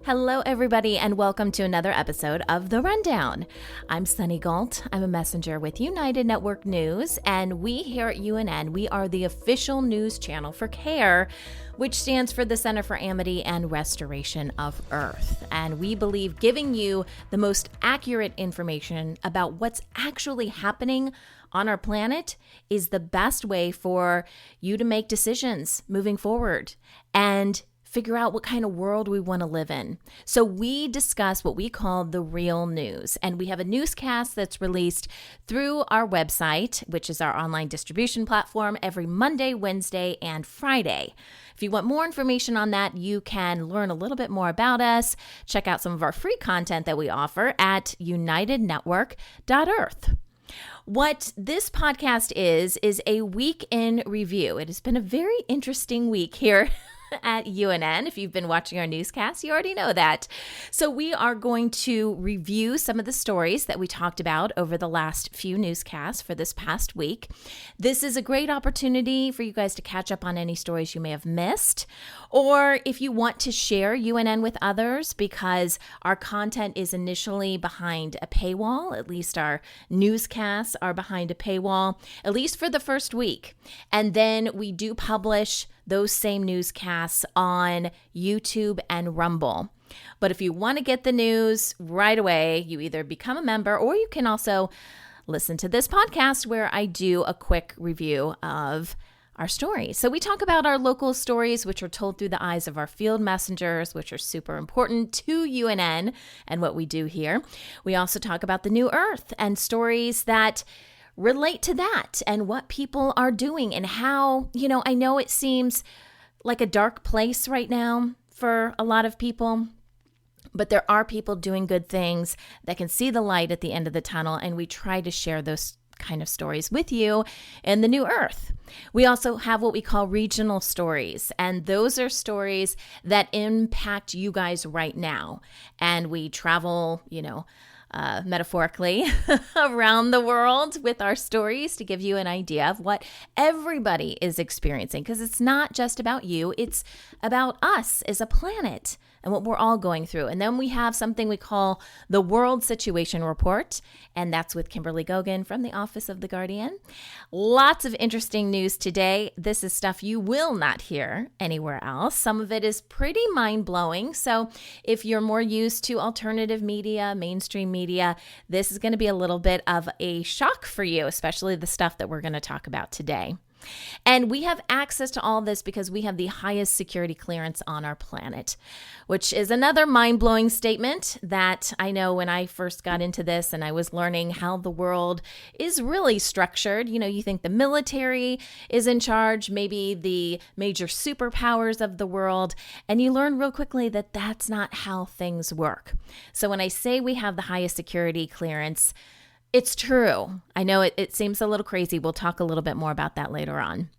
Hello, everybody, and welcome to another episode of The Rundown. I'm Sunny Galt. I'm a messenger with United Network News, and we here at UNN, we are the official news channel for CARE, which stands for the Center for Amity and Restoration of Earth. And we believe giving you the most accurate information about what's actually happening on our planet is the best way for you to make decisions moving forward and figure out what kind of world we want to live in. So we discuss what we call the real news, and we have a newscast that's released through our website, which is our online distribution platform, every Monday, Wednesday, and Friday. If you want more information on that, you can learn a little bit more about us, check out some of our free content that we offer at unitednetwork.earth. What this podcast is a week in review. It has been a very interesting week here at UNN. If you've been watching our newscast, you already know that. So we are going to review some of the stories that we talked about over the last few newscasts for this past week. This is a great opportunity for you guys to catch up on any stories you may have missed, or if you want to share UNN with others, because our content is initially behind a paywall. At least our newscasts are behind a paywall, at least for the first week. And then we do publish those same newscasts on YouTube and Rumble. But if you want to get the news right away, you either become a member or you can also listen to this podcast where I do a quick review of our stories. So we talk about our local stories, which are told through the eyes of our field messengers, which are super important to UNN and what we do here. We also talk about the new Earth and stories that relate to that and what people are doing and how, I know it seems like a dark place right now for a lot of people, but there are people doing good things that can see the light at the end of the tunnel, and we try to share those kind of stories with you in the new Earth. We also have what we call regional stories, and those are stories that impact you guys right now. And we travel, metaphorically around the world with our stories to give you an idea of what everybody is experiencing, because it's not just about you, it's about us as a planet and what we're all going through. And then we have something we call the World Situation Report, and that's with Kimberly Gogan from the Office of the Guardian. Lots of interesting news today. This is stuff you will not hear anywhere else. Some of it is pretty mind-blowing. So if you're more used to alternative media, mainstream media, this is going to be a little bit of a shock for you, especially the stuff that we're going to talk about today. And we have access to all this because we have the highest security clearance on our planet, which is another mind-blowing statement that I know when I first got into this and I was learning how the world is really structured. You think the military is in charge, maybe the major superpowers of the world, and you learn real quickly that that's not how things work. So when I say we have the highest security clearance, it's true. I know it seems a little crazy. We'll talk a little bit more about that later on.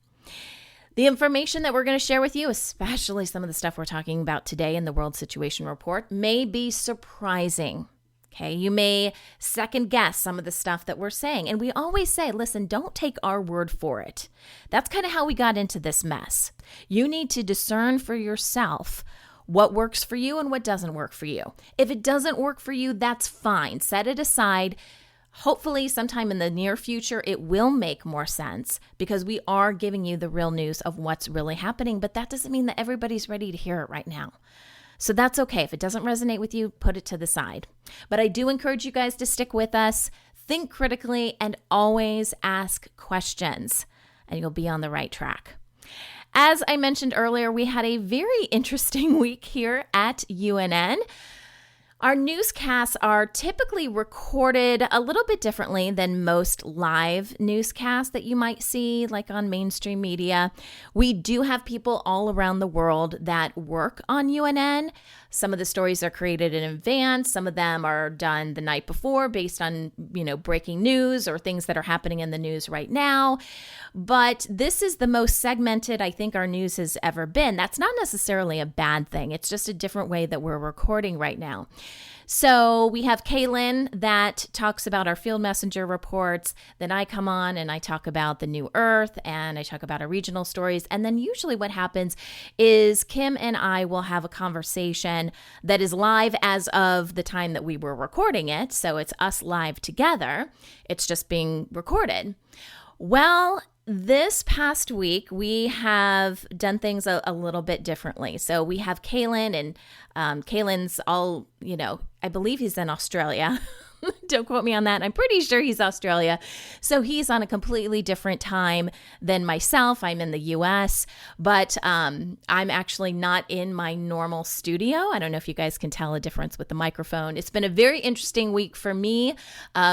The information that we're going to share with you, especially some of the stuff we're talking about today in the World Situation Report, may be surprising. Okay, you may second guess some of the stuff that we're saying. And we always say, listen, don't take our word for it. That's kind of how we got into this mess. You need to discern for yourself what works for you and what doesn't work for you. If it doesn't work for you, that's fine. Set it aside. Hopefully sometime in the near future, it will make more sense because we are giving you the real news of what's really happening, but that doesn't mean that everybody's ready to hear it right now. So that's okay. If it doesn't resonate with you, put it to the side. But I do encourage you guys to stick with us, think critically, and always ask questions, and you'll be on the right track. As I mentioned earlier, we had a very interesting week here at UNN. Our newscasts are typically recorded a little bit differently than most live newscasts that you might see, like on mainstream media. We do have people all around the world that work on UNN. Some of the stories are created in advance. Some of them are done the night before based on, breaking news or things that are happening in the news right now. But this is the most segmented I think our news has ever been. That's not necessarily a bad thing. It's just a different way that we're recording right now. So we have Kaylin that talks about our field messenger reports. Then I come on and I talk about the new Earth and I talk about our regional stories. And then usually what happens is Kim and I will have a conversation that is live as of the time that we were recording it. So it's us live together. It's just being recorded. Well, this past week, we have done things a little bit differently. So we have Kaylin, and Kaylin's I believe he's in Australia. Don't quote me on that. I'm pretty sure he's Australia. So he's on a completely different time than myself. I'm in the US, but I'm actually not in my normal studio. I don't know if you guys can tell a difference with the microphone. It's been a very interesting week for me.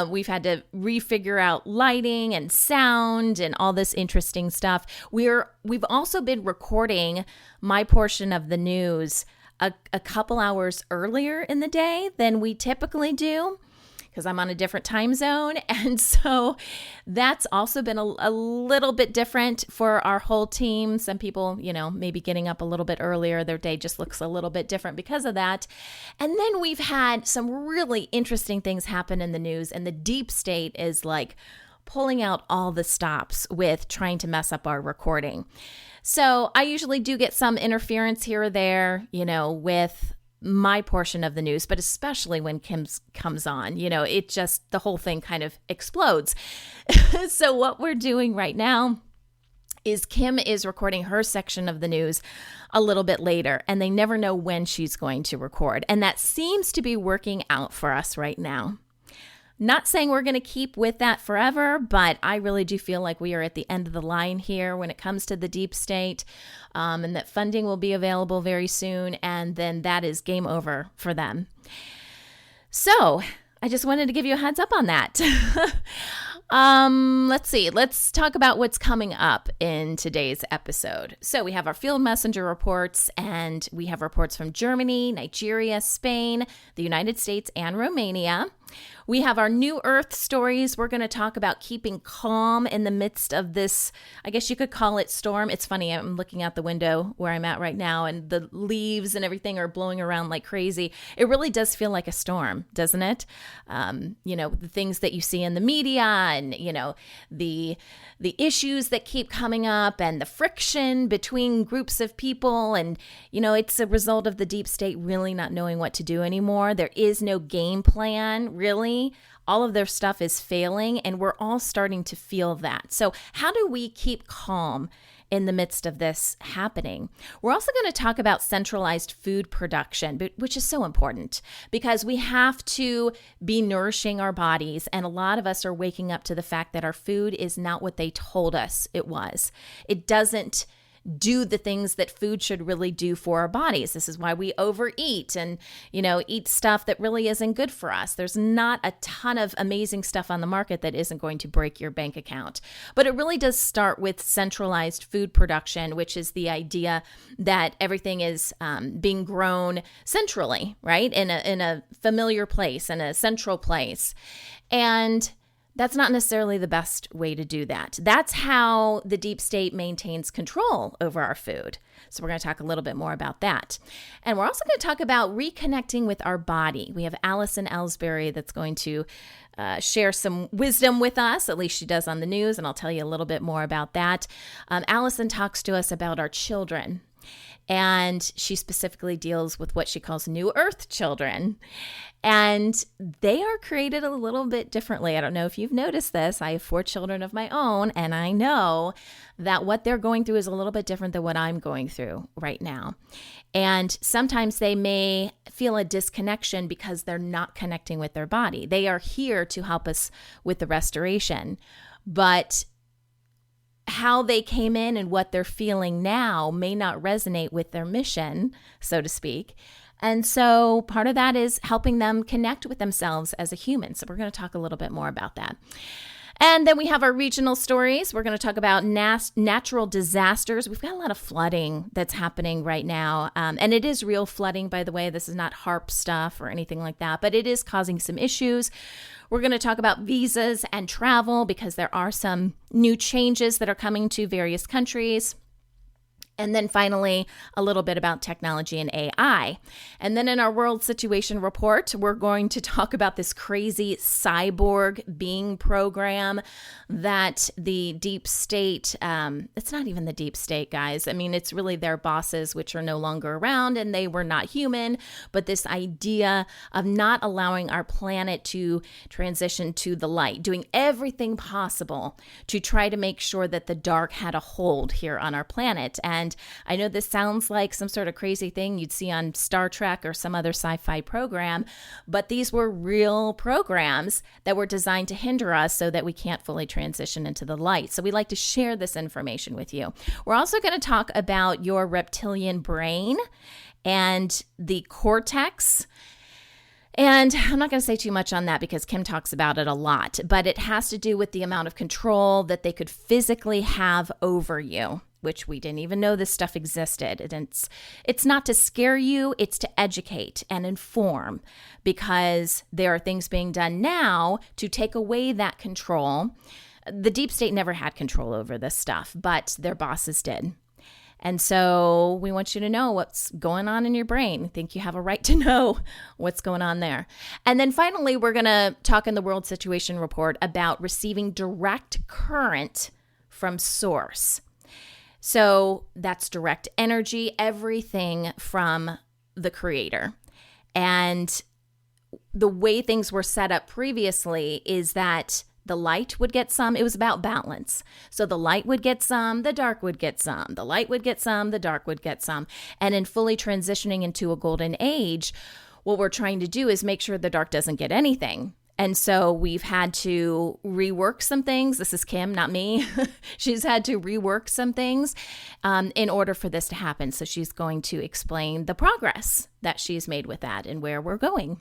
We've had to refigure out lighting and sound and all this interesting stuff. We've also been recording my portion of the news a couple hours earlier in the day than we typically do, because I'm on a different time zone. And so that's also been a little bit different for our whole team. Some people, maybe getting up a little bit earlier, their day just looks a little bit different because of that. And then we've had some really interesting things happen in the news, and the deep state is like pulling out all the stops with trying to mess up our recording. So I usually do get some interference here or there, with my portion of the news, but especially when Kim's comes on, it just, the whole thing kind of explodes. So what we're doing right now is Kim is recording her section of the news a little bit later, and they never know when she's going to record. And that seems to be working out for us right now. Not saying we're going to keep with that forever, but I really do feel like we are at the end of the line here when it comes to the deep state, and that funding will be available very soon, and then that is game over for them. So I just wanted to give you a heads up on that. Let's see. Let's talk about what's coming up in today's episode. So we have our field messenger reports, and we have reports from Germany, Nigeria, Spain, the United States, and Romania. We have our new Earth stories. We're going to talk about keeping calm in the midst of this, I guess you could call it storm. It's funny, I'm looking out the window where I'm at right now, and the leaves and everything are blowing around like crazy. It really does feel like a storm, doesn't it? The things that you see in the media, and, the issues that keep coming up, and the friction between groups of people. And, it's a result of the deep state really not knowing what to do anymore. There is no game plan, really. All of their stuff is failing, and we're all starting to feel that. So how do we keep calm in the midst of this happening? We're also going to talk about centralized food production, which is so important because we have to be nourishing our bodies. And a lot of us are waking up to the fact that our food is not what they told us it was. It doesn't do the things that food should really do for our bodies. This is why we overeat and, eat stuff that really isn't good for us. There's not a ton of amazing stuff on the market that isn't going to break your bank account. But it really does start with centralized food production, which is the idea that everything is being grown centrally, right? In a familiar place, in a central place. And that's not necessarily the best way to do that. That's how the deep state maintains control over our food. So we're going to talk a little bit more about that. And we're also going to talk about reconnecting with our body. We have Allison Ellsbury that's going to share some wisdom with us, at least she does on the news, and I'll tell you a little bit more about that. Allison talks to us about our children. And she specifically deals with what she calls new Earth children. And they are created a little bit differently. I don't know if you've noticed this. I have 4 children of my own, and I know that what they're going through is a little bit different than what I'm going through right now. And sometimes they may feel a disconnection because they're not connecting with their body. They are here to help us with the restoration, but how they came in and what they're feeling now may not resonate with their mission, so to speak. And so part of that is helping them connect with themselves as a human. So we're going to talk a little bit more about that. And then we have our regional stories. We're going to talk about natural disasters. We've got a lot of flooding that's happening right now. And it is real flooding, by the way. This is not HARP stuff or anything like that, but it is causing some issues. We're going to talk about visas and travel because there are some new changes that are coming to various countries. And then finally, a little bit about technology and AI. And then in our world situation report, we're going to talk about this crazy cyborg being program that the deep state, it's not even the deep state, guys. I mean, it's really their bosses, which are no longer around, and they were not human. But this idea of not allowing our planet to transition to the light, doing everything possible to try to make sure that the dark had a hold here on our planet. And I know this sounds like some sort of crazy thing you'd see on Star Trek or some other sci-fi program, but these were real programs that were designed to hinder us so that we can't fully transition into the light. So we like to share this information with you. We're also going to talk about your reptilian brain and the cortex. And I'm not going to say too much on that because Kim talks about it a lot, but it has to do with the amount of control that they could physically have over you, which we didn't even know this stuff existed. And it's not to scare you, it's to educate and inform, because there are things being done now to take away that control. The deep state never had control over this stuff, but their bosses did. And so we want you to know what's going on in your brain. I think you have a right to know what's going on there. And then finally, we're going to talk in the World Situation Report about receiving direct current from source. So that's direct energy, everything from the creator. And the way things were set up previously is that the light would get some. It was about balance. So the light would get some, the dark would get some. The light would get some, the dark would get some. And in fully transitioning into a golden age, what we're trying to do is make sure the dark doesn't get anything. And so we've had to rework some things. This is Kim, not me. She's had to rework some things in order for this to happen. So she's going to explain the progress that she's made with that and where we're going.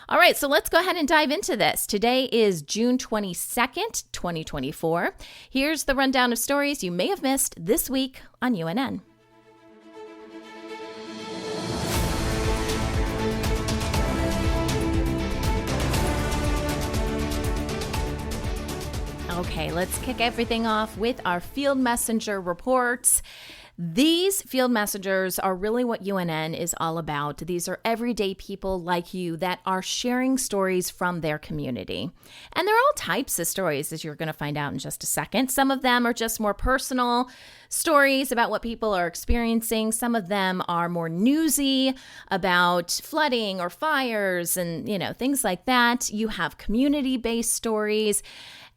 All right, so let's go ahead and dive into this. Today is June 22nd, 2024. Here's the rundown of stories you may have missed this week on UNN. Okay, let's kick everything off with our field messenger reports. These field messengers are really what UNN is all about. These are everyday people like you that are sharing stories from their community. And there are all types of stories, as you're going to find out in just a second. Some of them are just more personal stories about what people are experiencing. Some of them are more newsy about flooding or fires and, things like that. You have community-based stories.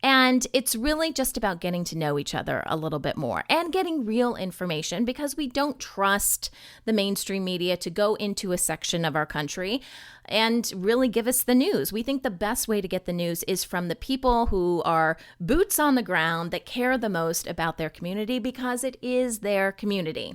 And it's really just about getting to know each other a little bit more and getting real information, because we don't trust the mainstream media to go into a section of our country and really give us the news. We think the best way to get the news is from the people who are boots on the ground, that care the most about their community, because it is their community.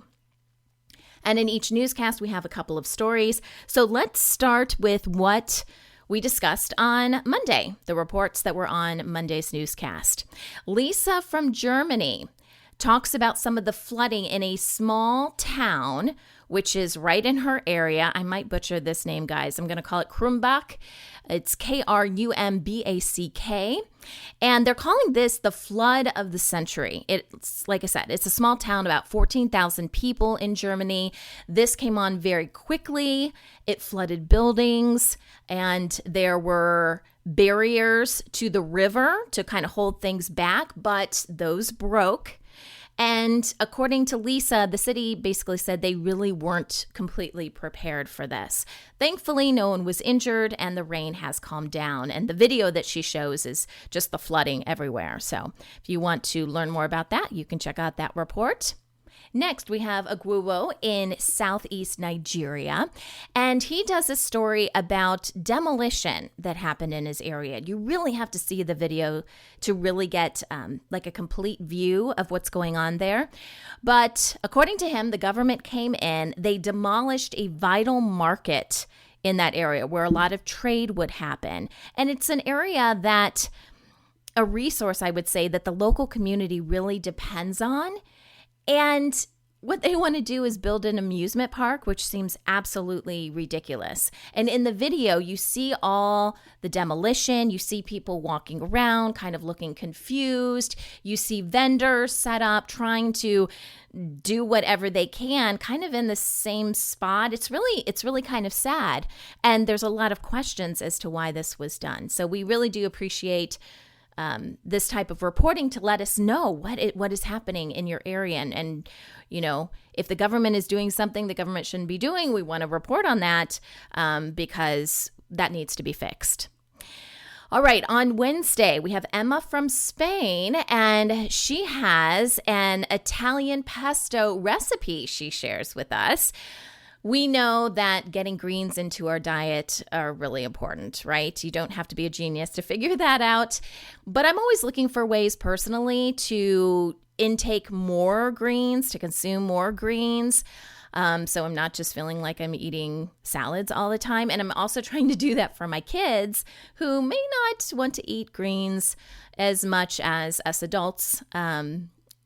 And in each newscast, we have a couple of stories. So let's start with what we discussed on Monday, the reports that were on Monday's newscast. Lisa from Germany talks about some of the flooding in a small town, which is right in her area. I might butcher this name, guys. I'm going to call it Krumbach. It's Krumback. And they're calling this the flood of the century. It's, like I said, it's a small town, about 14,000 people in Germany. This came on very quickly. It flooded buildings, and there were barriers to the river to kind of hold things back, but those broke. And according to Lisa, the city basically said they really weren't completely prepared for this. Thankfully, no one was injured and the rain has calmed down. And the video that she shows is just the flooding everywhere. So if you want to learn more about that, you can check out that report. Next, we have Agwuwo in southeast Nigeria, and he does a story about demolition that happened in his area. You really have to see the video to really get like a complete view of what's going on there. But according to him, the government came in, they demolished a vital market in that area where a lot of trade would happen. And it's an area that, a resource, I would say, that the local community really depends on. And what they want to do is build an amusement park, which seems absolutely ridiculous. And in the video, you see all the demolition. You see people walking around, kind of looking confused. You see vendors set up, trying to do whatever they can, kind of in the same spot. It's really kind of sad. And there's a lot of questions as to why this was done. So we really do appreciate this type of reporting to let us know what is happening in your area. And, you know, if the government is doing something the government shouldn't be doing, we want to report on that because that needs to be fixed. All right, on Wednesday, we have Emma from Spain, and she has an Italian pesto recipe she shares with us. We know that getting greens into our diet are really important, right? You don't have to be a genius to figure that out. But I'm always looking for ways personally to intake more greens, to consume more greens. So I'm not just feeling like I'm eating salads all the time. And I'm also trying to do that for my kids who may not want to eat greens as much as us adults,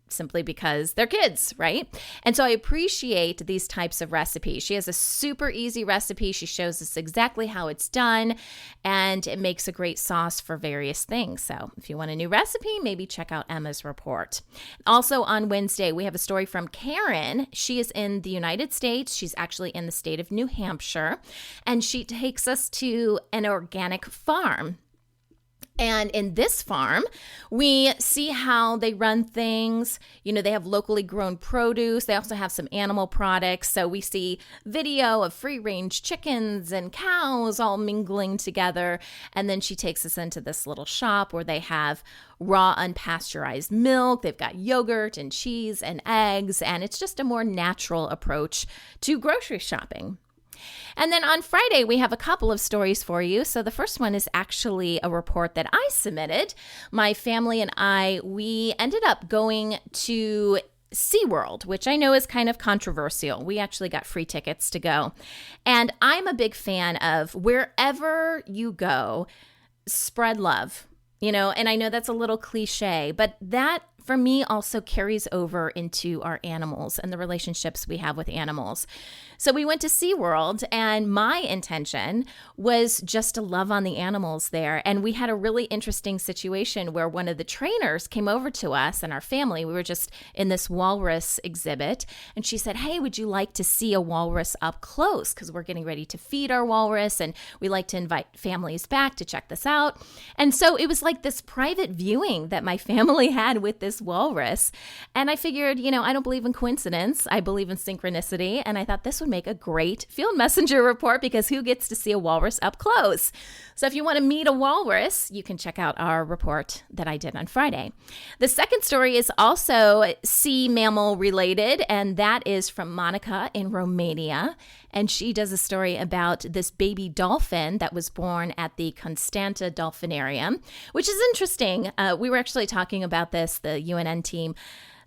simply because they're kids, right? And so I appreciate these types of recipes. She has a super easy recipe. She shows us exactly how it's done, and it makes a great sauce for various things. So if you want a new recipe, maybe check out Emma's report. Also on Wednesday, we have a story from Karen. She is in the United States. She's actually in the state of New Hampshire, and she takes us to an organic farm. And in this farm, we see how they run things. You know, they have locally grown produce. They also have some animal products. So we see video of free-range chickens and cows all mingling together. And then she takes us into this little shop where they have raw, unpasteurized milk. They've got yogurt and cheese and eggs. And it's just a more natural approach to grocery shopping. And then on Friday, we have a couple of stories for you. So the first one is actually a report that I submitted. My family and we ended up going to SeaWorld, which I know is kind of controversial. We actually got free tickets to go. And I'm a big fan of wherever you go, spread love. You know, and I know that's a little cliche, but that for me also carries over into our animals and the relationships we have with animals. So we went to SeaWorld, and my intention was just to love on the animals there. And we had a really interesting situation where one of the trainers came over to us and our family. We were just in this walrus exhibit, and she said, "Hey, would you like to see a walrus up close? Because we're getting ready to feed our walrus, and we like to invite families back to check this out." And so it was like this private viewing that my family had with this walrus. And I figured, you know, I don't believe in coincidence. I believe in synchronicity. And I thought this would make a great field messenger report, because who gets to see a walrus up close? So if you want to meet a walrus, you can check out our report that I did on Friday. The second story is also sea mammal related, and that is from Monica in Romania. And she does a story about this baby dolphin that was born at the Constanta Dolphinarium, which is interesting. We were actually talking about this, the UNN team,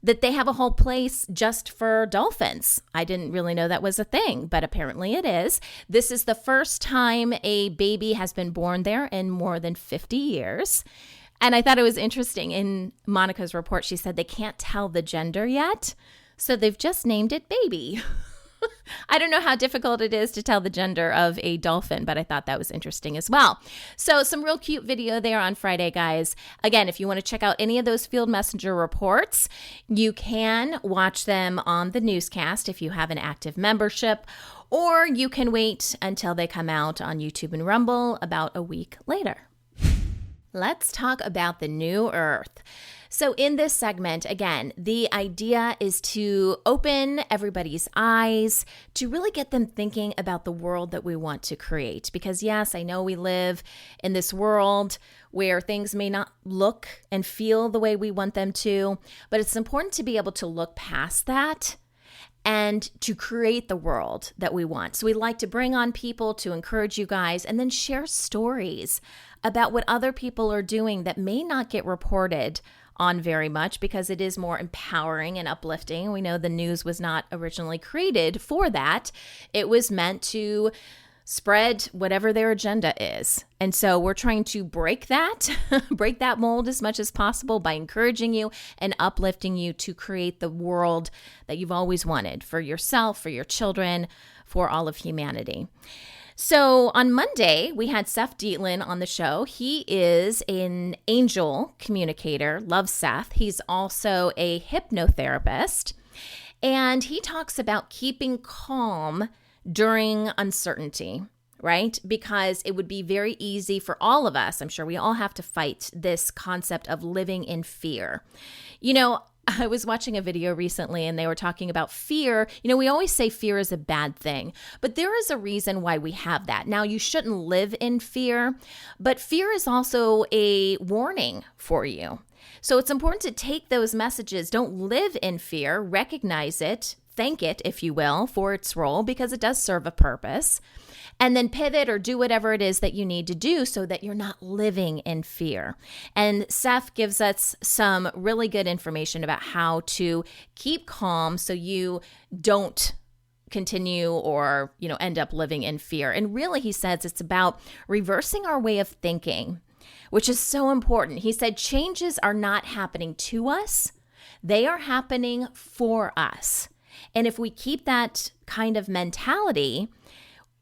that they have a whole place just for dolphins. I didn't really know that was a thing, but apparently it is. This is the first time a baby has been born there in more than 50 years. And I thought it was interesting. In Monica's report, she said they can't tell the gender yet, so they've just named it baby. I don't know how difficult it is to tell the gender of a dolphin, but I thought that was interesting as well. So some real cute video there on Friday, guys. Again, if you want to check out any of those Field Messenger reports, you can watch them on the newscast if you have an active membership, or you can wait until they come out on YouTube and Rumble about a week later. Let's talk about the new Earth. So in this segment, again, the idea is to open everybody's eyes, to really get them thinking about the world that we want to create. Because yes, I know we live in this world where things may not look and feel the way we want them to, but it's important to be able to look past that and to create the world that we want. So we like to bring on people to encourage you guys, and then share stories about what other people are doing that may not get reported on very much, because it is more empowering and uplifting. We know the news was not originally created for that. It was meant to spread whatever their agenda is. And so we're trying to break that, break that mold as much as possible by encouraging you and uplifting you to create the world that you've always wanted for yourself, for your children, for all of humanity. So on Monday, we had Seth Dietland on the show. He is an angel communicator. Love Seth. He's also a hypnotherapist. And he talks about keeping calm during uncertainty, right? Because it would be very easy for all of us. I'm sure we all have to fight this concept of living in fear. I was watching a video recently and they were talking about fear. We always say fear is a bad thing, but there is a reason why we have that. Now, you shouldn't live in fear, but fear is also a warning for you. So it's important to take those messages. Don't live in fear, recognize it, thank it, if you will, for its role because it does serve a purpose. And then pivot or do whatever it is that you need to do so that you're not living in fear. And Seth gives us some really good information about how to keep calm so you don't continue or, end up living in fear. And really, he says it's about reversing our way of thinking, which is so important. He said changes are not happening to us. They are happening for us. And if we keep that kind of mentality,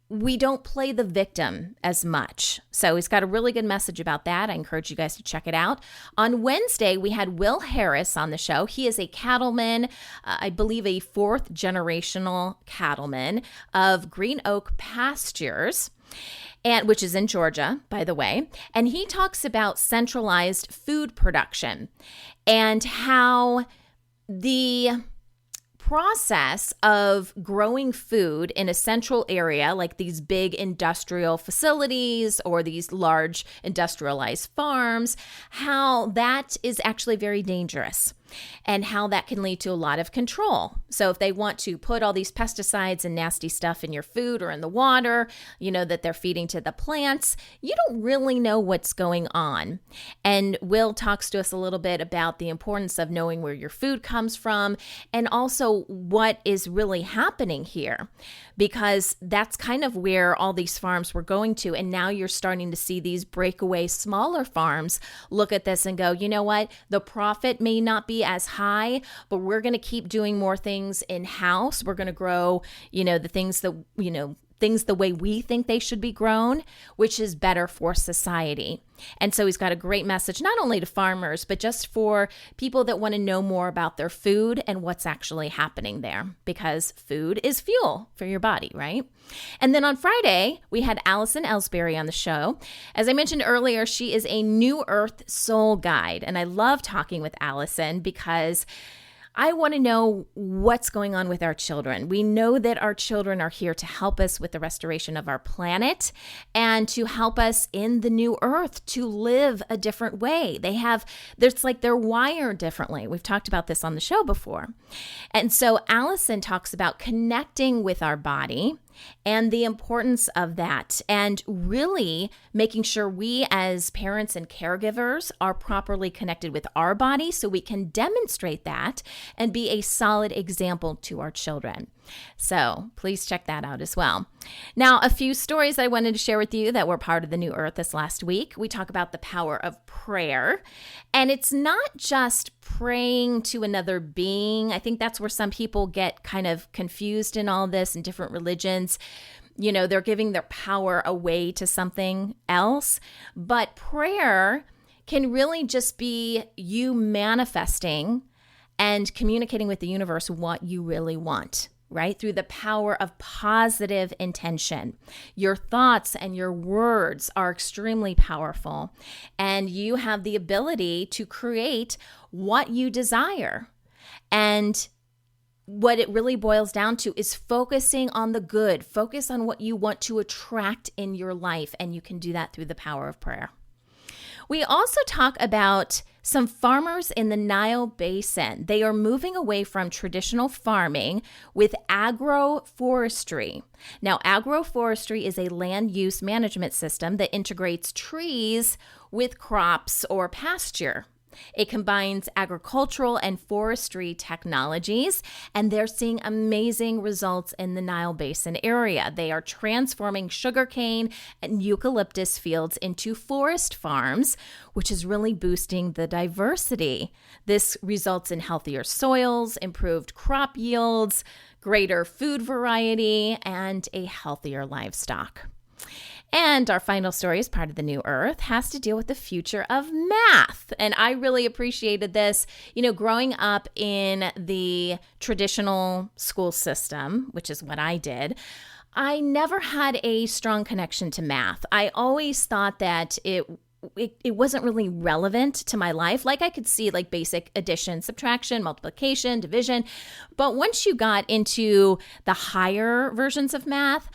we don't play the victim as much. So he's got a really good message about that. I encourage you guys to check it out. On Wednesday, we had Will Harris on the show. He is a cattleman, I believe a fourth generational cattleman of Green Oak Pastures, which is in Georgia, by the way. And he talks about centralized food production and how the process of growing food in a central area, like these big industrial facilities or these large industrialized farms, how that is actually very dangerous and how that can lead to a lot of control. So if they want to put all these pesticides and nasty stuff in your food or in the water, that they're feeding to the plants, you don't really know what's going on. And Will talks to us a little bit about the importance of knowing where your food comes from and also what is really happening here, because that's kind of where all these farms were going to. And now you're starting to see these breakaway smaller farms look at this and go, you know what? The profit may not be as high, but we're going to keep doing more things in-house. We're going to grow, the things that, things the way we think they should be grown, which is better for society. And so he's got a great message, not only to farmers, but just for people that want to know more about their food and what's actually happening there, because food is fuel for your body, right? And then on Friday, we had Allison Ellsbury on the show. As I mentioned earlier, she is a New Earth soul guide. And I love talking with Allison because I want to know what's going on with our children. We know that our children are here to help us with the restoration of our planet and to help us in the new earth to live a different way. They're wired differently. We've talked about this on the show before. And so Allison talks about connecting with our body and the importance of that, and really making sure we as parents and caregivers are properly connected with our body so we can demonstrate that and be a solid example to our children. So please check that out as well. Now, a few stories I wanted to share with you that were part of the New Earth this last week. We talk about the power of prayer, and it's not just praying to another being. I think that's where some people get kind of confused in all this in different religions. They're giving their power away to something else, but prayer can really just be you manifesting and communicating with the universe what you really want, right? Through the power of positive intention. Your thoughts and your words are extremely powerful, and you have the ability to create what you desire. And what it really boils down to is focusing on the good. Focus on what you want to attract in your life, and you can do that through the power of prayer. We also talk about some farmers in the Nile Basin. They are moving away from traditional farming with agroforestry. Now, agroforestry is a land use management system that integrates trees with crops or pasture. It combines agricultural and forestry technologies, and they're seeing amazing results in the Nile Basin area. They are transforming sugarcane and eucalyptus fields into forest farms, which is really boosting the diversity. This results in healthier soils, improved crop yields, greater food variety, and a healthier livestock. And our final story, as part of the New Earth, has to deal with the future of math. And I really appreciated this. Growing up in the traditional school system, which is what I did, I never had a strong connection to math. I always thought that it wasn't really relevant to my life. Like I could see like basic addition, subtraction, multiplication, division. But once you got into the higher versions of math,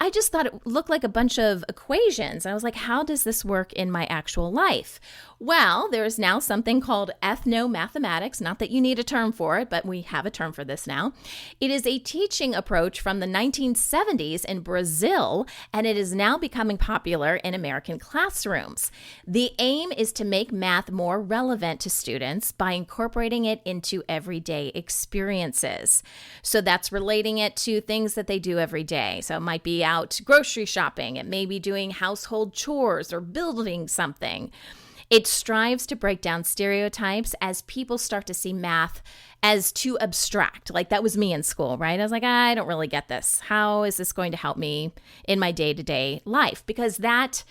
I just thought it looked like a bunch of equations. I was like, how does this work in my actual life? Well, there is now something called ethnomathematics. Not that you need a term for it, but we have a term for this now. It is a teaching approach from the 1970s in Brazil, and it is now becoming popular in American classrooms. The aim is to make math more relevant to students by incorporating it into everyday experiences. So that's relating it to things that they do every day. So it might be out grocery shopping, it may be doing household chores or building something. It strives to break down stereotypes as people start to see math as too abstract. Like that was me in school, right? I was like, I don't really get this. How is this going to help me in my day-to-day life? Because that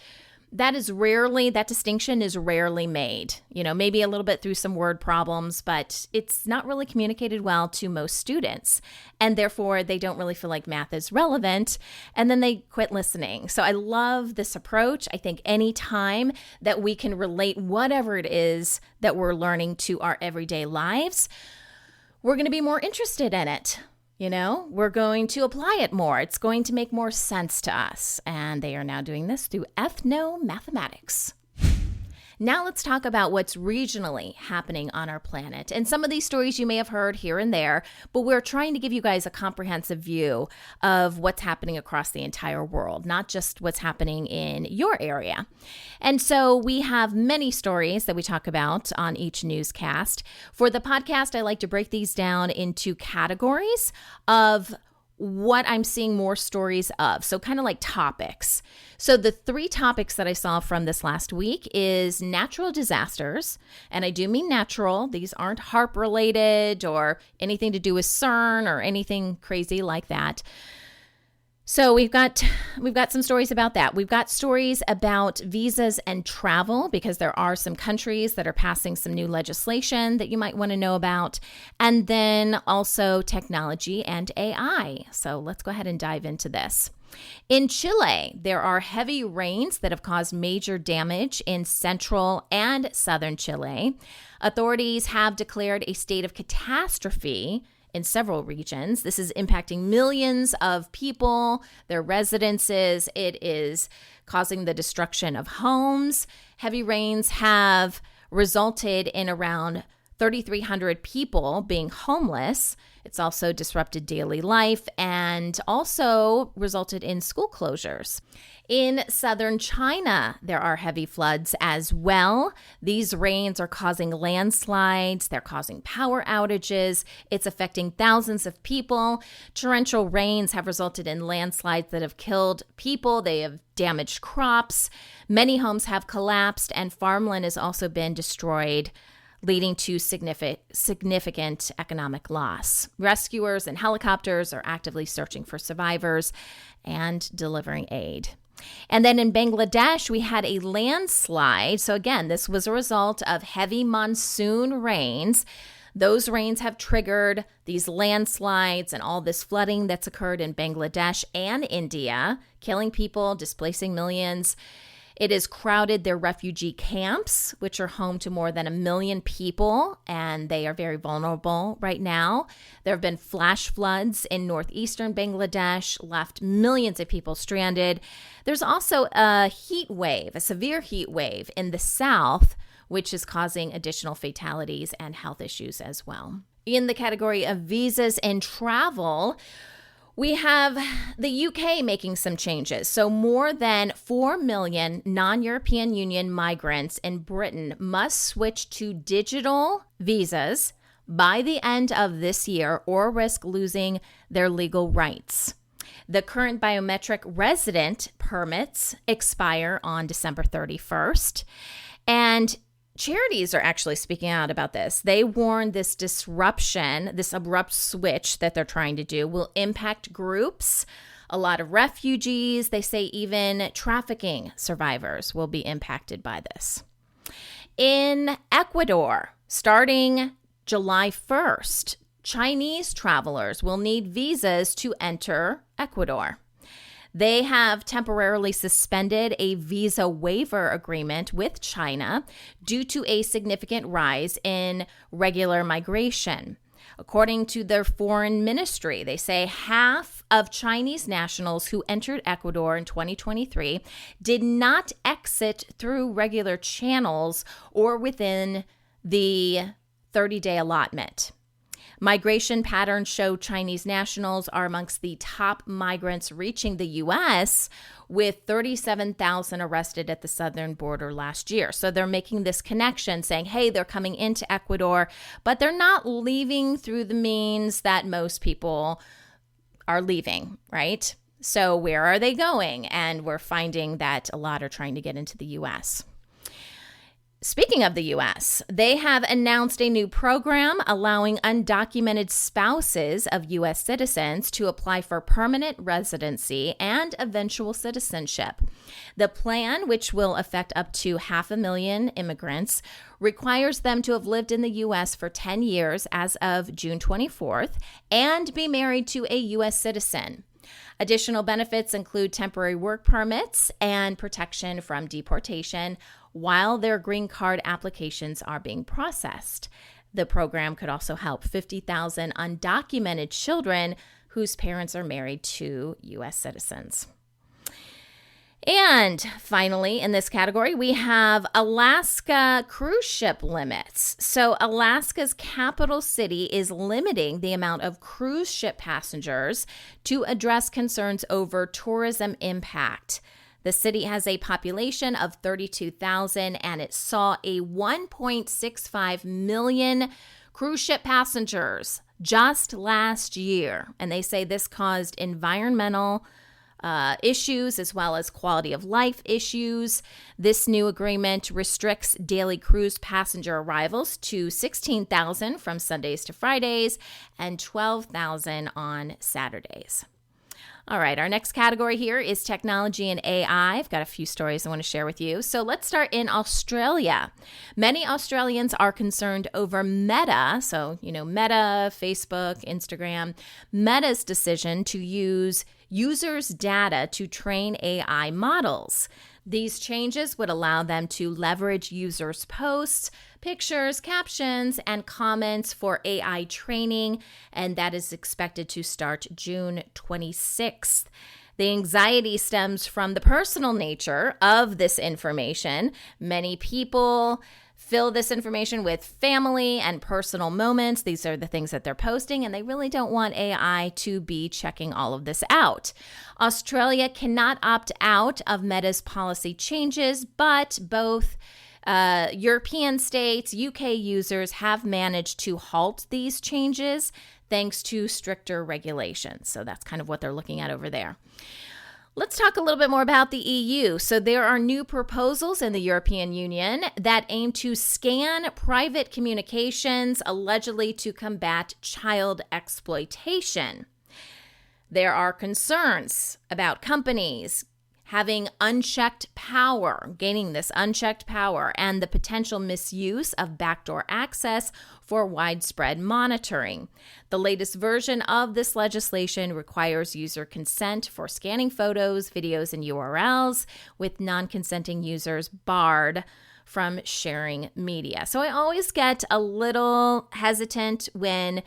distinction is rarely made, maybe a little bit through some word problems, but it's not really communicated well to most students. And therefore, they don't really feel like math is relevant. And then they quit listening. So I love this approach. I think any time that we can relate whatever it is that we're learning to our everyday lives, we're going to be more interested in it. We're going to apply it more. It's going to make more sense to us. And they are now doing this through ethnomathematics. Now let's talk about what's regionally happening on our planet. And some of these stories you may have heard here and there, but we're trying to give you guys a comprehensive view of what's happening across the entire world, not just what's happening in your area. And so we have many stories that we talk about on each newscast. For the podcast, I like to break these down into categories of what I'm seeing more stories of. So kind of like topics. So the 3 topics that I saw from this last week is natural disasters. And I do mean natural. These aren't HARP related or anything to do with CERN or anything crazy like that. So we've got some stories about that. We've got stories about visas and travel because there are some countries that are passing some new legislation that you might want to know about. And then also technology and AI. So let's go ahead and dive into this. In Chile, there are heavy rains that have caused major damage in central and southern Chile. Authorities have declared a state of catastrophe in several regions. This is impacting millions of people, their residences. It is causing the destruction of homes. Heavy rains have resulted in around 3,300 people being homeless. It's also disrupted daily life and also resulted in school closures. In southern China, there are heavy floods as well. These rains are causing landslides. They're causing power outages. It's affecting thousands of people. Torrential rains have resulted in landslides that have killed people. They have damaged crops. Many homes have collapsed, and farmland has also been destroyed, leading to significant economic loss. Rescuers and helicopters are actively searching for survivors and delivering aid. And then in Bangladesh, we had a landslide. So again, this was a result of heavy monsoon rains. Those rains have triggered these landslides and all this flooding that's occurred in Bangladesh and India, killing people, displacing millions. It has crowded their refugee camps, which are home to more than 1 million people, and they are very vulnerable right now. There have been flash floods in northeastern Bangladesh, left millions of people stranded. There's also a heat wave, a severe heat wave in the south, which is causing additional fatalities and health issues as well. In the category of visas and travel, We have the UK making some changes. So more than 4 million non-European Union migrants in Britain must switch to digital visas by the end of this year or risk losing their legal rights. The current biometric resident permits expire on December 31st. And charities are actually speaking out about this. They warn this disruption, this abrupt switch that they're trying to do will impact groups, a lot of refugees. They say even trafficking survivors will be impacted by this. In Ecuador, starting July 1st, Chinese travelers will need visas to enter Ecuador. They have temporarily suspended a visa waiver agreement with China due to a significant rise in regular migration. According to their foreign ministry, they say half of Chinese nationals who entered Ecuador in 2023 did not exit through regular channels or within the 30-day allotment. Migration patterns show Chinese nationals are amongst the top migrants reaching the U.S., with 37,000 arrested at the southern border last year. So they're making this connection saying, hey, they're coming into Ecuador, but they're not leaving through the means that most people are leaving, right? So where are they going? And we're finding that a lot are trying to get into the U.S. Speaking of the U.S., they have announced a new program allowing undocumented spouses of U.S. citizens to apply for permanent residency and eventual citizenship. The plan, which will affect up to 500,000 immigrants, requires them to have lived in the U.S. for 10 years as of June 24th and be married to a U.S. citizen. Additional benefits include temporary work permits and protection from deportation while their green card applications are being processed. The program could also help 50,000 undocumented children whose parents are married to U.S. citizens. And finally, in this category, we have Alaska cruise ship limits. So Alaska's capital city is limiting the amount of cruise ship passengers to address concerns over tourism impact. The city has a population of 32,000, and it saw a 1.65 million cruise ship passengers just last year. And they say this caused environmental issues as well as quality of life issues. This new agreement restricts daily cruise passenger arrivals to 16,000 from Sundays to Fridays and 12,000 on Saturdays. All right, our next category here is technology and AI. I've got a few stories I want to share with you. So let's start in Australia. Many Australians are concerned over Meta, so Meta, Facebook, Instagram, Meta's decision to use users' data to train AI models. These changes would allow them to leverage users' posts, pictures, captions, and comments for AI training, and that is expected to start June 26th. The anxiety stems from the personal nature of this information. Many people fill this information with family and personal moments. These are the things that they're posting, and they really don't want AI to be checking all of this out. Australia cannot opt out of Meta's policy changes, but both European states, UK users have managed to halt these changes thanks to stricter regulations. So that's kind of what they're looking at over there. Let's talk a little bit more about the EU. So there are new proposals in the European Union that aim to scan private communications allegedly to combat child exploitation. There are concerns about companies having unchecked power, gaining this unchecked power, and the potential misuse of backdoor access for widespread monitoring. The latest version of this legislation requires user consent for scanning photos, videos, and URLs, with non-consenting users barred from sharing media. So I always get a little hesitant when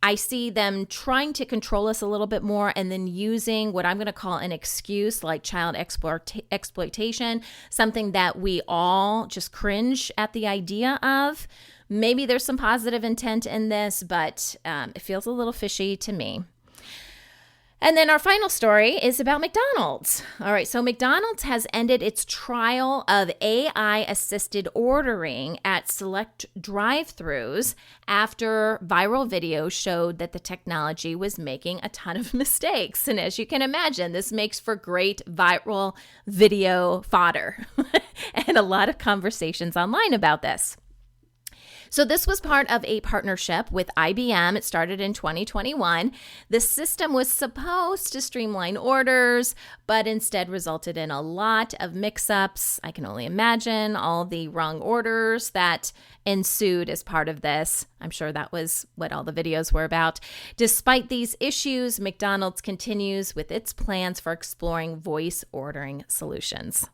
I see them trying to control us a little bit more and then using what I'm going to call an excuse like child exploitation, something that we all just cringe at the idea of. Maybe there's some positive intent in this, but it feels a little fishy to me. And then our final story is about McDonald's. All right, so McDonald's has ended its trial of AI-assisted ordering at select drive-thrus after viral videos showed that the technology was making a ton of mistakes. And as you can imagine, this makes for great viral video fodder and a lot of conversations online about this. So this was part of a partnership with IBM. It started in 2021. The system was supposed to streamline orders, but instead resulted in a lot of mix-ups. I can only imagine all the wrong orders that ensued as part of this. I'm sure that was what all the videos were about. Despite these issues, McDonald's continues with its plans for exploring voice ordering solutions.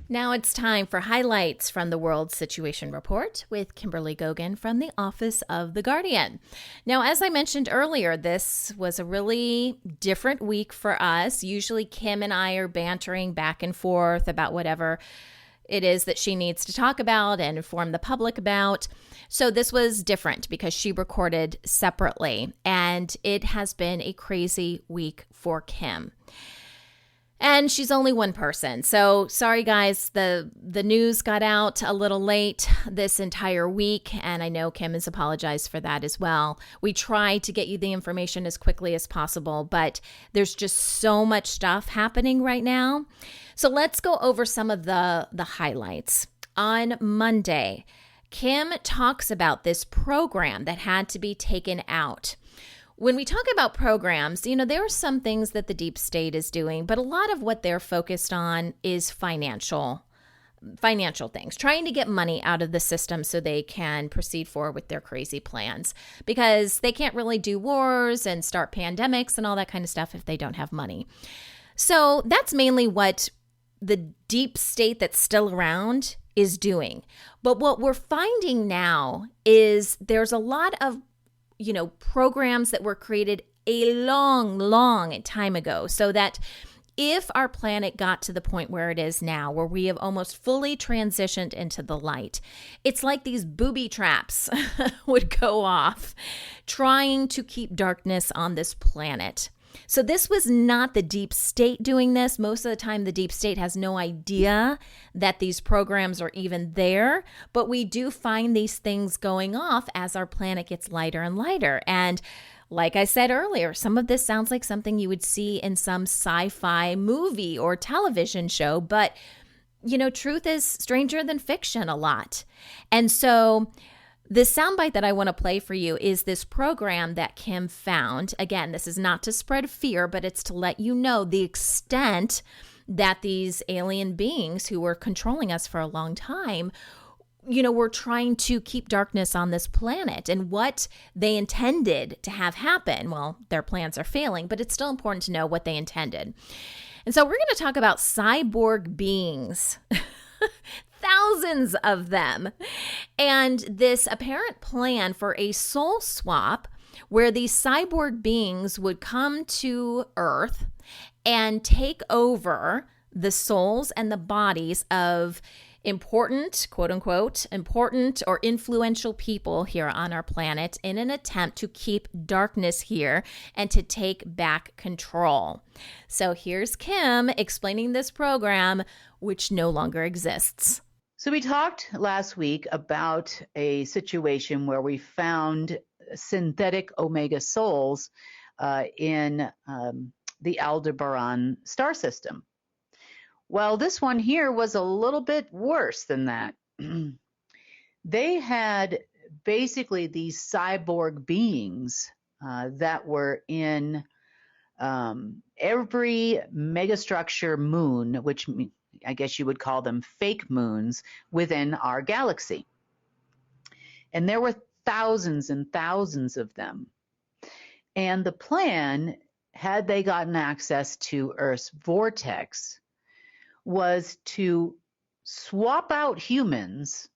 Now it's time for highlights from the World Situation Report with Kimberly Gogan from the Office of the Guardian. Now, as I mentioned earlier, this was a really different week for us. Usually Kim and I are bantering back and forth about whatever it is that she needs to talk about and inform the public about. So this was different because she recorded separately, and it has been a crazy week for Kim. And she's only one person. So sorry, guys, the news got out a little late this entire week, and I know Kim has apologized for that as well. We try to get you the information as quickly as possible, but there's just so much stuff happening right now. So let's go over some of the highlights. On Monday, Kim talks about this program that had to be taken out. When we talk about programs, there are some things that the deep state is doing, but a lot of what they're focused on is financial things, trying to get money out of the system so they can proceed forward with their crazy plans, because they can't really do wars and start pandemics and all that kind of stuff if they don't have money. So that's mainly what the deep state that's still around is doing. But what we're finding now is there's a lot of programs that were created a long time ago, so that if our planet got to the point where it is now, where we have almost fully transitioned into the light, it's like these booby traps would go off trying to keep darkness on this planet. So this was not the deep state doing this. Most of the time, the deep state has no idea that these programs are even there, but we do find these things going off as our planet gets lighter and lighter. And like I said earlier, some of this sounds like something you would see in some sci-fi movie or television show, but truth is stranger than fiction a lot. And so this soundbite that I want to play for you is this program that Kim found. Again, this is not to spread fear, but it's to let you know the extent that these alien beings who were controlling us for a long time, were trying to keep darkness on this planet, and what they intended to have happen. Well, their plans are failing, but it's still important to know what they intended. And so we're going to talk about cyborg beings. Thousands of them. And this apparent plan for a soul swap where these cyborg beings would come to Earth and take over the souls and the bodies of important, quote unquote, important or influential people here on our planet in an attempt to keep darkness here and to take back control. So here's Kim explaining this program, which no longer exists. So we talked last week about a situation where we found synthetic omega souls in the Aldebaran star system. Well, this one here was a little bit worse than that. They had basically these cyborg beings that were in every megastructure moon, which I guess you would call them fake moons within our galaxy. And there were thousands and thousands of them. And the plan, had they gotten access to Earth's vortex, was to swap out humans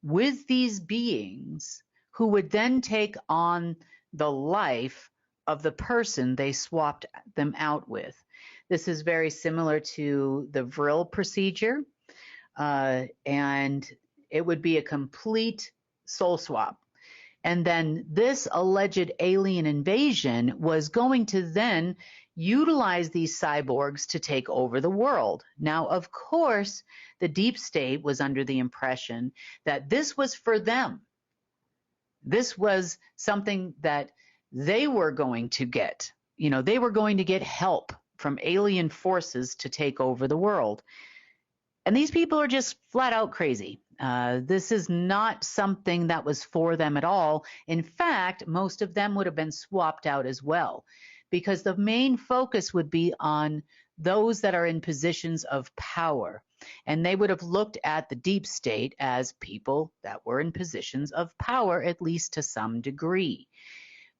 with these beings who would then take on the life of the person they swapped them out with. This is very similar to the Vril procedure, and it would be a complete soul swap. And then this alleged alien invasion was going to then utilize these cyborgs to take over the world. Now, of course, the deep state was under the impression that this was for them. This was something that they were going to get. You know, they were going to get help from alien forces to take over the world. And these people are just flat out crazy. This is not something that was for them at all. In fact, most of them would have been swapped out as well, because the main focus would be on those that are in positions of power. And they would have looked at the deep state as people that were in positions of power, at least to some degree.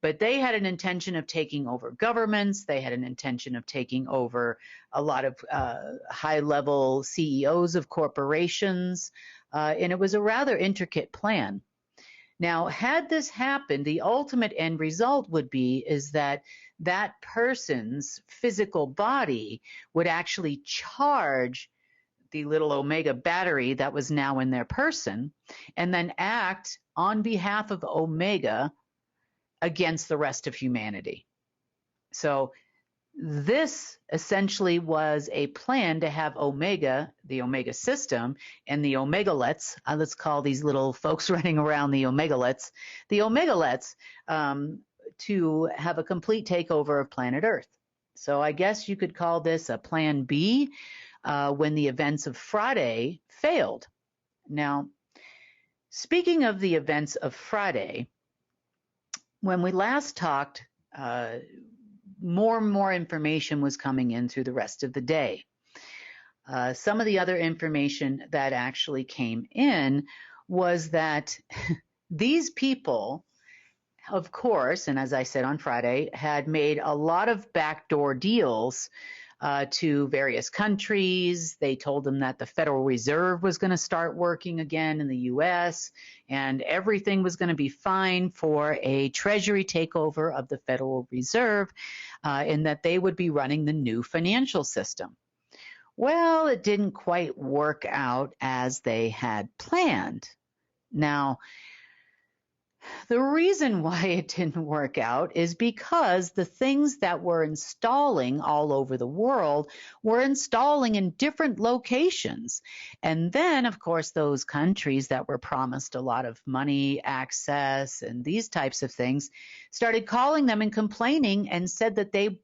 But they had an intention of taking over governments. They had an intention of taking over a lot of high-level CEOs of corporations. And it was a rather intricate plan. Now, had this happened, the ultimate end result would be is that that person's physical body would actually charge the little Omega battery that was now in their person, and then act on behalf of Omega against the rest of humanity. So this essentially was a plan to have Omega, the Omega system, and the Omegalets, let's call these little folks running around the Omegalets, to have a complete takeover of planet Earth. So I guess you could call this a plan B when the events of Friday failed. Now, speaking of the events of Friday, when we last talked, more and more information was coming in through the rest of the day. Some of the other information that actually came in was that these people, of course, and as I said on Friday, had made a lot of backdoor deals to various countries. They told them that the Federal Reserve was going to start working again in the U.S. and everything was going to be fine for a Treasury takeover of the Federal Reserve, and that they would be running the new financial system. Well, it didn't quite work out as they had planned. Now, the reason why it didn't work out is because the things that were installing all over the world were installing in different locations. And then, of course, those countries that were promised a lot of money, access, and these types of things started calling them and complaining and said that they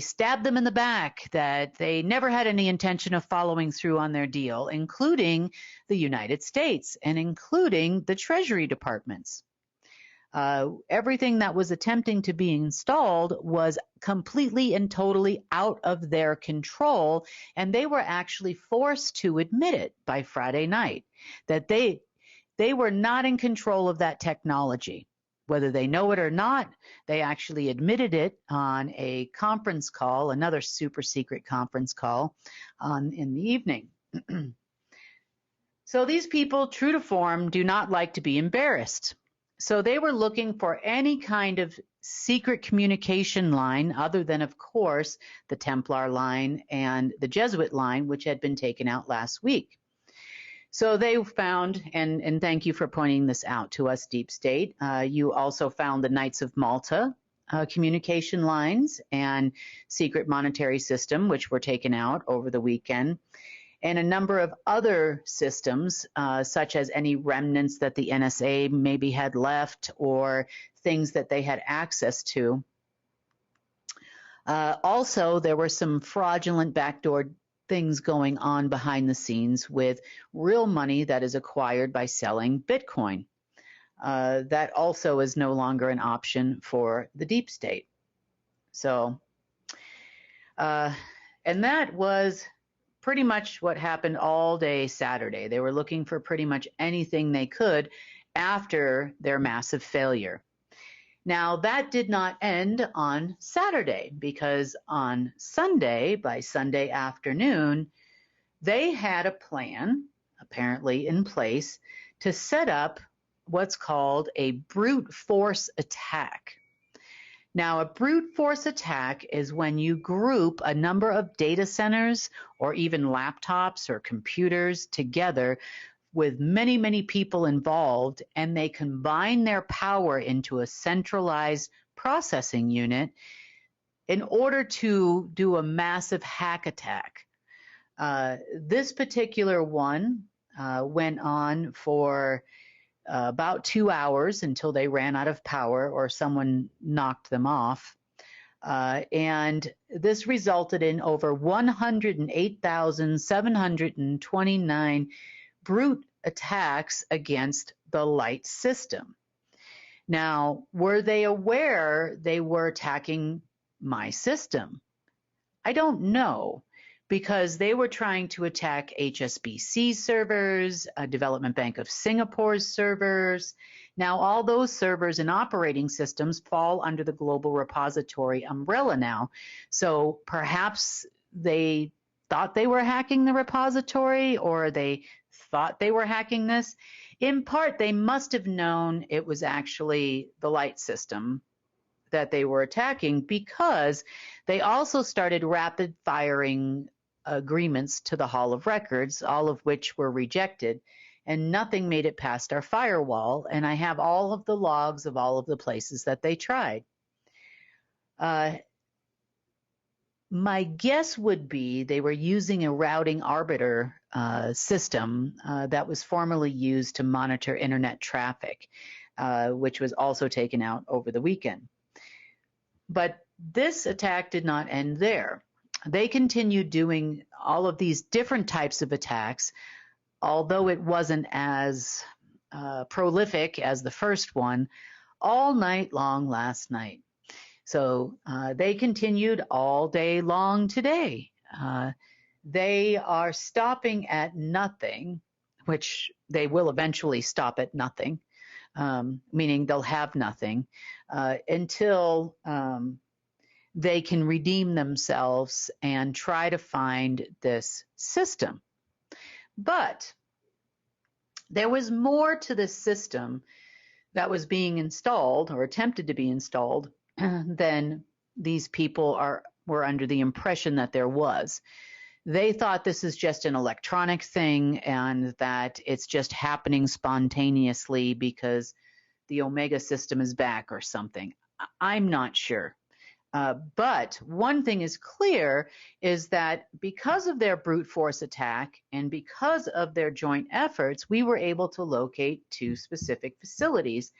stabbed them in the back, that they never had any intention of following through on their deal, including the United States and including the Treasury departments. Everything that was attempting to be installed was completely and totally out of their control, and they were actually forced to admit it by Friday night, that they were not in control of that technology. Whether they know it or not, they actually admitted it on a conference call, another super secret conference call in the evening. So these people, true to form, do not like to be embarrassed. So they were looking for any kind of secret communication line other than, of course, the Templar line and the Jesuit line, which had been taken out last week. So they found, and thank you for pointing this out to us, Deep State, you also found the Knights of Malta communication lines and secret monetary system, which were taken out over the weekend, and a number of other systems, such as any remnants that the NSA maybe had left or things that they had access to. Also, there were some fraudulent backdoor things going on behind the scenes with real money that is acquired by selling Bitcoin. That also is no longer an option for the deep state. So, and that was pretty much what happened all day Saturday. They were looking for pretty much anything they could after their massive failure. Now, that did not end on Saturday, because on Sunday, by Sunday afternoon, they had a plan, apparently in place, to set up what's called a brute force attack. Now, a brute force attack is when you group a number of data centers or even laptops or computers together with many, many people involved, and they combine their power into a centralized processing unit in order to do a massive hack attack. This particular one went on for about 2 hours until they ran out of power or someone knocked them off. And this resulted in over 108,729 brute attacks against the light system. Now, were they aware they were attacking my system? I don't know, because they were trying to attack HSBC servers, Development Bank of Singapore's servers. Now, all those servers and operating systems fall under the Global Repository umbrella now. So perhaps they thought they were hacking the repository, or they thought they were hacking this. In part, they must have known it was actually the light system that they were attacking, because they also started rapid firing agreements to the Hall of Records, all of which were rejected, and nothing made it past our firewall. And I have all of the logs of all of the places that they tried. My guess would be they were using a routing arbiter system that was formerly used to monitor internet traffic, which was also taken out over the weekend. But this attack did not end there. They continued doing all of these different types of attacks, although it wasn't as prolific as the first one, all night long last night. So they continued all day long today. They are stopping at nothing, which they will eventually stop at nothing, meaning they'll have nothing until they can redeem themselves and try to find this system. But there was more to this system that was being installed or attempted to be installed than these people were under the impression that there was. They thought this is just an electronic thing and that it's just happening spontaneously because the Omega system is back or something. I'm not sure. But one thing is clear is that because of their brute force attack and because of their joint efforts, we were able to locate 2 specific facilities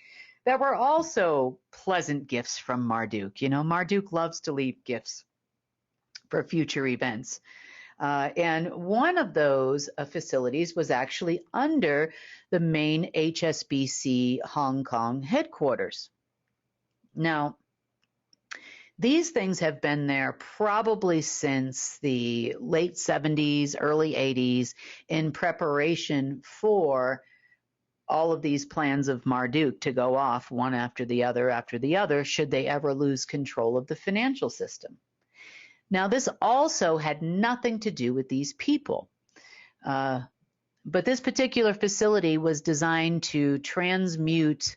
that were also pleasant gifts from Marduk. You know, Marduk loves to leave gifts for future events. And one of those facilities was actually under the main HSBC Hong Kong headquarters. Now, these things have been there probably since the late 70s, early 80s, in preparation for all of these plans of Marduk to go off one after the other, should they ever lose control of the financial system. Now, this also had nothing to do with these people. But this particular facility was designed to transmute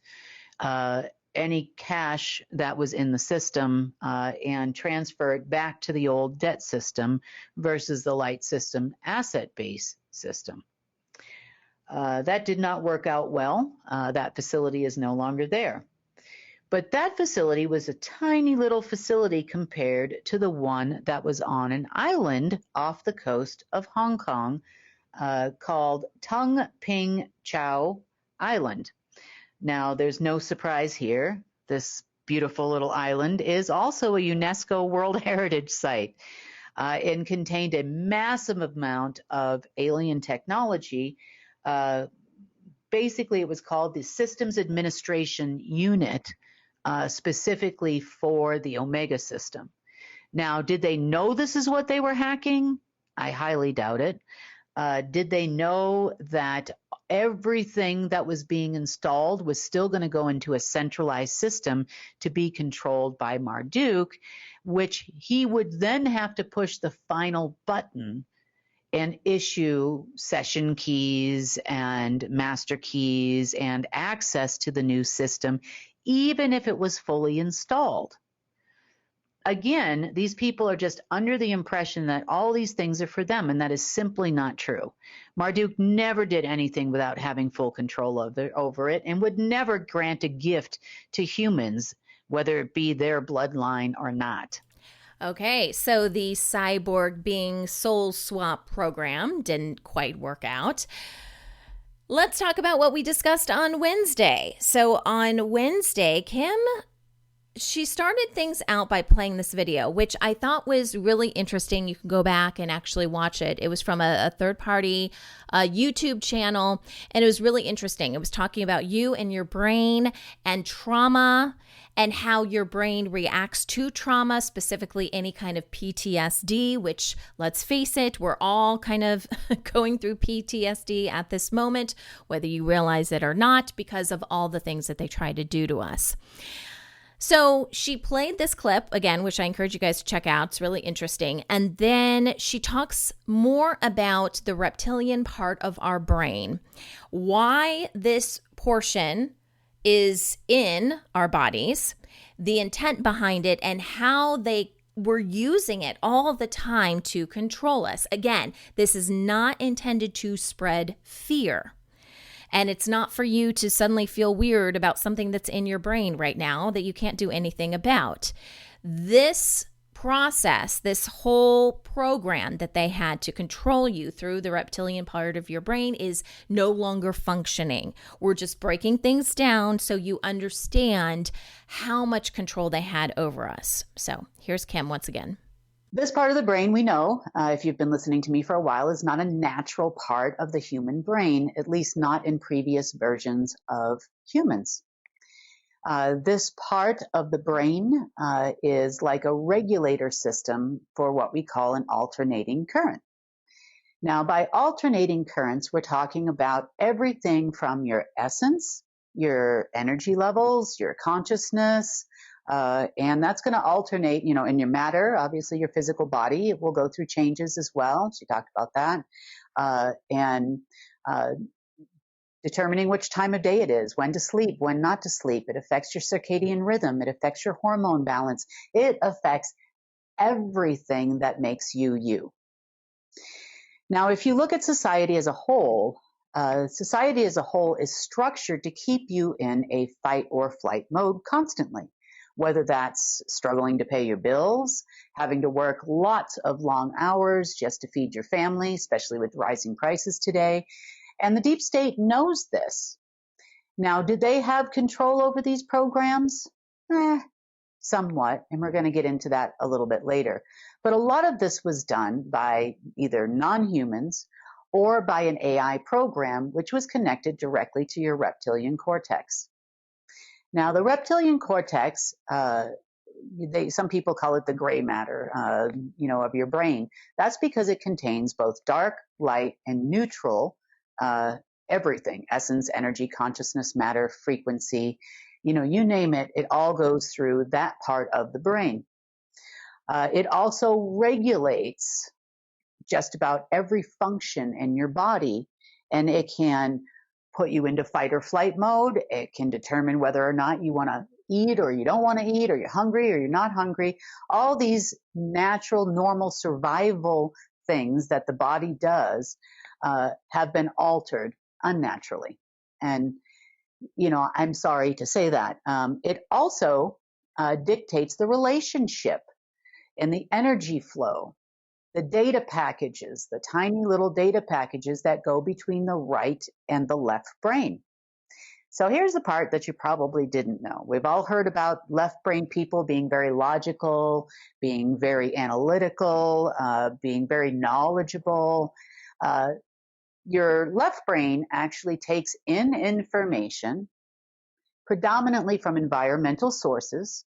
any cash that was in the system and transfer it back to the old debt system versus the light system asset-based system. That did not work out well. That facility is no longer there. But that facility was a tiny little facility compared to the one that was on an island off the coast of Hong Kong called Tung Ping Chau Island. Now, there's no surprise here. This beautiful little island is also a UNESCO World Heritage Site and contained a massive amount of alien technology. Basically, it was called the Systems Administration Unit, specifically for the Omega system. Now, did they know this is what they were hacking? I highly doubt it. Did they know that everything that was being installed was still going to go into a centralized system to be controlled by Marduk, which he would then have to push the final button and issue session keys and master keys and access to the new system, even if it was fully installed? Again, these people are just under the impression that all these things are for them, and that is simply not true. Marduk never did anything without having full control over it, and would never grant a gift to humans, whether it be their bloodline or not. Okay, so the cyborg being soul swap program didn't quite work out. Let's talk about what we discussed on Wednesday. So on Wednesday, Kim, she started things out by playing this video, which I thought was really interesting. You can go back and actually watch it. It was from a third-party YouTube channel, and it was really interesting. It was talking about you and your brain and trauma and how your brain reacts to trauma, specifically any kind of PTSD, which, let's face it, we're all kind of going through PTSD at this moment, whether you realize it or not, because of all the things that they try to do to us. So she played this clip, again, which I encourage you guys to check out. It's really interesting. And then she talks more about the reptilian part of our brain, why this portion is in our bodies, the intent behind it, and how they were using it all the time to control us. Again, this is not intended to spread fear. And it's not for you to suddenly feel weird about something that's in your brain right now that you can't do anything about. This process, this whole program that they had to control you through the reptilian part of your brain is no longer functioning. We're just breaking things down so you understand how much control they had over us. So here's Kim once again. This part of the brain, we know, if you've been listening to me for a while, is not a natural part of the human brain, at least not in previous versions of humans. This part of the brain is like a regulator system for what we call an alternating current. Now, by alternating currents, we're talking about everything from your essence, your energy levels, your consciousness, and that's going to alternate, in your matter, obviously your physical body, it will go through changes as well. She talked about that. And determining which time of day it is, when to sleep, when not to sleep. It affects your circadian rhythm. It affects your hormone balance. It affects everything that makes you you. Now, if you look at society as a whole is structured to keep you in a fight or flight mode constantly, whether that's struggling to pay your bills, having to work lots of long hours just to feed your family, especially with rising prices today. And the deep state knows this. Now, did they have control over these programs? Somewhat, and we're going to get into that a little bit later. But a lot of this was done by either non-humans or by an AI program, which was connected directly to your reptilian cortex. Now, the reptilian cortex, some people call it the gray matter, of your brain. That's because it contains both dark, light, and neutral everything: essence, energy, consciousness, matter, frequency, you name it, it all goes through that part of the brain. It also regulates just about every function in your body, and it can put you into fight or flight mode. It can determine whether or not you want to eat or you don't want to eat, or you're hungry or you're not hungry. All these natural, normal survival things that the body does have been altered unnaturally. And, I'm sorry to say that. It also dictates the relationship and the energy flow, the data packages, the tiny little data packages that go between the right and the left brain. So here's the part that you probably didn't know. We've all heard about left brain people being very logical, being very analytical, being very knowledgeable. Your left brain actually takes in information predominantly from environmental sources.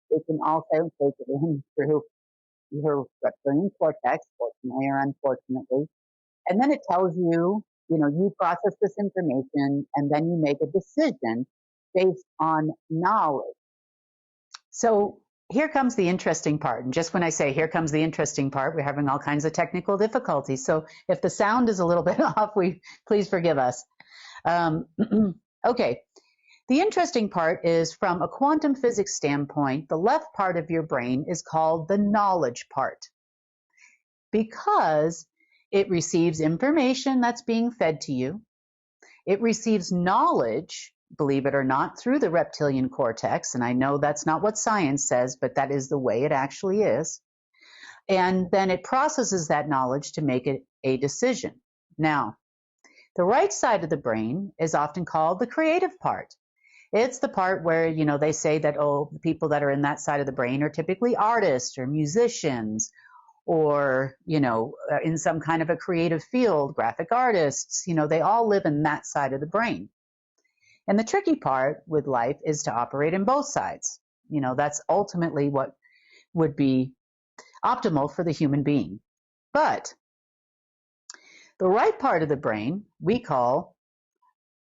It can also take it in through your reptilian cortex, fortunately or unfortunately. And then it tells you, you process this information and then you make a decision based on knowledge. So here comes the interesting part. And just when I say here comes the interesting part, we're having all kinds of technical difficulties. So if the sound is a little bit off, please forgive us. Okay. The interesting part is, from a quantum physics standpoint, the left part of your brain is called the knowledge part, because it receives information that's being fed to you. It receives knowledge, believe it or not, through the reptilian cortex. And I know that's not what science says, but that is the way it actually is. And then it processes that knowledge to make it a decision. Now, the right side of the brain is often called the creative part. It's the part where, they say that, the people that are in that side of the brain are typically artists or musicians or, in some kind of a creative field, graphic artists, they all live in that side of the brain. And the tricky part with life is to operate in both sides. That's ultimately what would be optimal for the human being. But the right part of the brain we call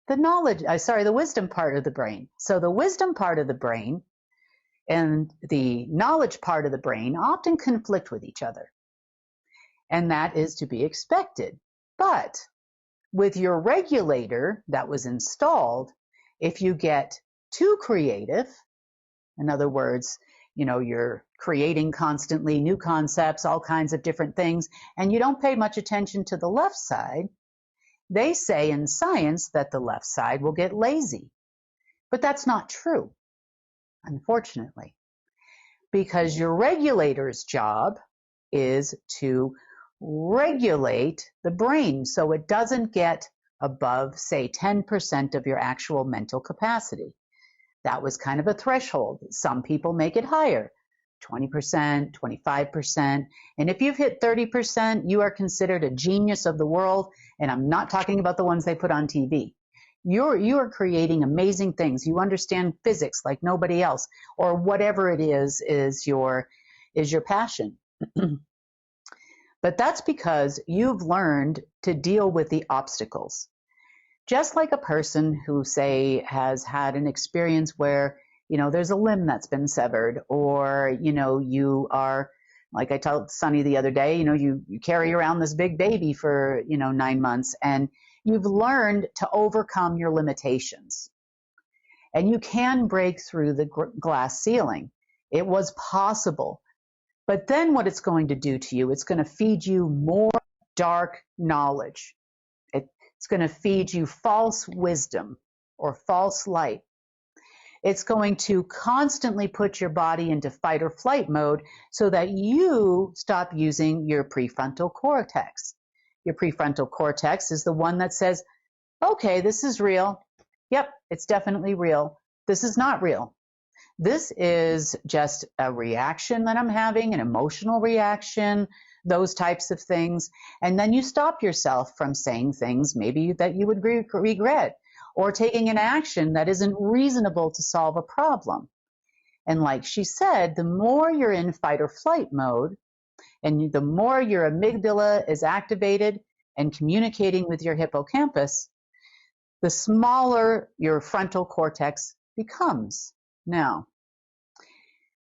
the wisdom part of the brain. So the wisdom part of the brain and the knowledge part of the brain often conflict with each other. And that is to be expected. But with your regulator that was installed, if you get too creative, in other words, you're creating constantly new concepts, all kinds of different things, and you don't pay much attention to the left side, they say in science that the left side will get lazy. But that's not true, unfortunately, because your regulator's job is to regulate the brain so it doesn't get above, say, 10% of your actual mental capacity. That was kind of a threshold. Some people make it higher, 20%, 25%. And if you've hit 30%, you are considered a genius of the world. And I'm not talking about the ones they put on TV. You are creating amazing things. You understand physics like nobody else, or whatever it is your passion. But that's because you've learned to deal with the obstacles. Just like a person who, say, has had an experience where, there's a limb that's been severed, or, you are, like I told Sunny the other day, you carry around this big baby for, 9 months, and you've learned to overcome your limitations. And you can break through the glass ceiling. It was possible. But then what it's going to do to you, it's going to feed you more dark knowledge. It's going to feed you false wisdom or false light. It's going to constantly put your body into fight or flight mode so that you stop using your prefrontal cortex. Your prefrontal cortex is the one that says, okay, this is real. Yep, it's definitely real. This is not real. This is just a reaction that I'm having, an emotional reaction, those types of things. And then you stop yourself from saying things maybe that you would regret, or taking an action that isn't reasonable to solve a problem. And like she said, the more you're in fight or flight mode, and the more your amygdala is activated and communicating with your hippocampus, the smaller your frontal cortex becomes. Now,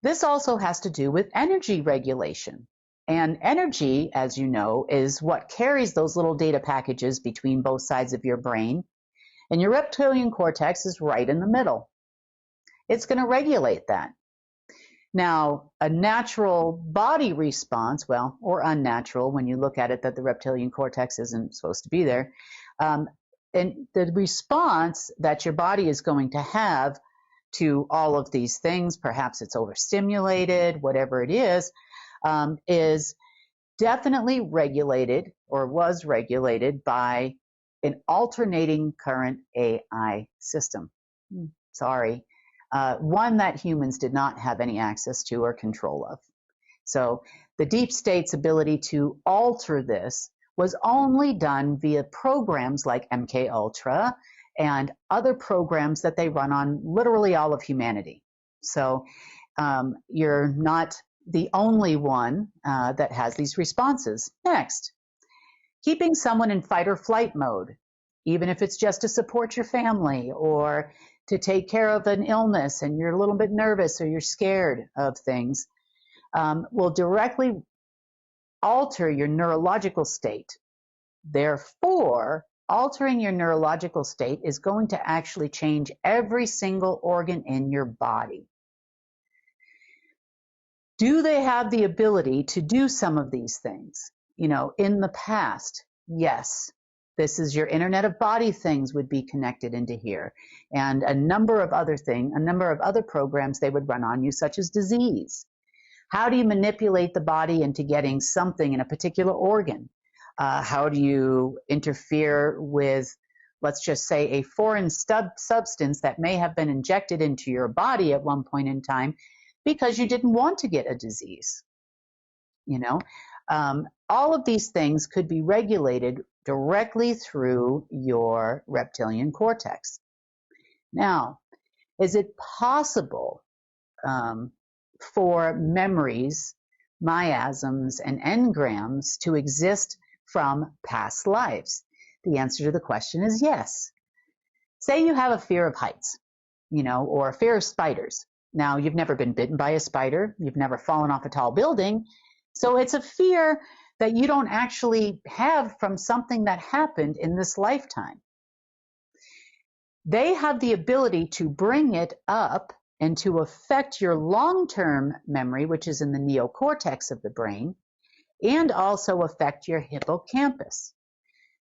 this also has to do with energy regulation. And energy, as you know, is what carries those little data packages between both sides of your brain. And your reptilian cortex is right in the middle. It's going to regulate that. Now, a natural body response, or unnatural when you look at it that the reptilian cortex isn't supposed to be there, and the response that your body is going to have to all of these things, perhaps it's overstimulated, whatever it is definitely regulated or was regulated by an alternating current AI system. Sorry. One that humans did not have any access to or control of. So the deep state's ability to alter this was only done via programs like MK Ultra and other programs that they run on literally all of humanity. So you're not the only one that has these responses. Next, keeping someone in fight or flight mode, even if it's just to support your family or to take care of an illness and you're a little bit nervous or you're scared of things, will directly alter your neurological state. Therefore, altering your neurological state is going to actually change every single organ in your body. Do they have the ability to do some of these things? In the past, yes. This is your Internet of Body things would be connected into here. And a number of other programs they would run on you, such as disease. How do you manipulate the body into getting something in a particular organ? How do you interfere with, let's just say, a foreign substance that may have been injected into your body at one point in time because you didn't want to get a disease? You know, all of these things could be regulated directly through your reptilian cortex. Now, is it possible for memories, miasms, and engrams to exist from past lives? The answer to the question is yes. Say you have a fear of heights, or a fear of spiders. Now, you've never been bitten by a spider. You've never fallen off a tall building. So it's a fear that you don't actually have from something that happened in this lifetime. They have the ability to bring it up and to affect your long-term memory, which is in the neocortex of the brain, and also affect your hippocampus.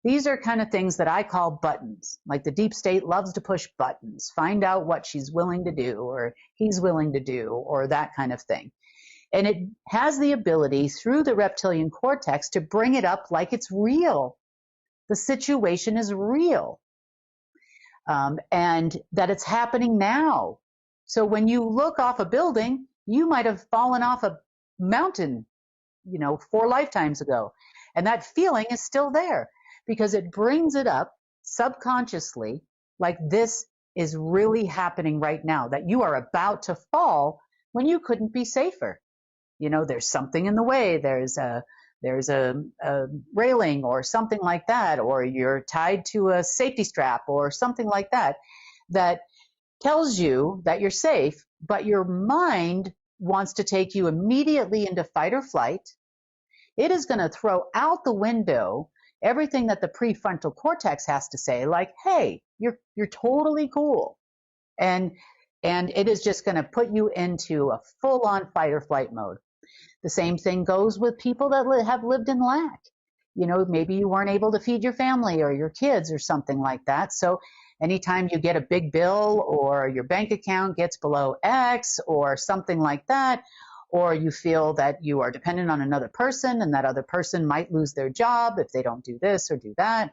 These are kind of things that I call buttons. Like the deep state loves to push buttons, find out what she's willing to do or he's willing to do, or that kind of thing. And it has the ability through the reptilian cortex to bring it up like it's real. The situation is real. And that it's happening now. So when you look off a building, you might have fallen off a mountain, 4 lifetimes ago. And that feeling is still there because it brings it up subconsciously like this is really happening right now, that you are about to fall when you couldn't be safer. There's something in the way, there's a railing or something like that, or you're tied to a safety strap or something like that, that tells you that you're safe, but your mind wants to take you immediately into fight or flight. It is going to throw out the window everything that the prefrontal cortex has to say, like, hey, you're totally cool. And it is just going to put you into a full-on fight or flight mode. The same thing goes with people that have lived in lack. Maybe you weren't able to feed your family or your kids or something like that. So anytime you get a big bill or your bank account gets below X or something like that, or you feel that you are dependent on another person and that other person might lose their job if they don't do this or do that,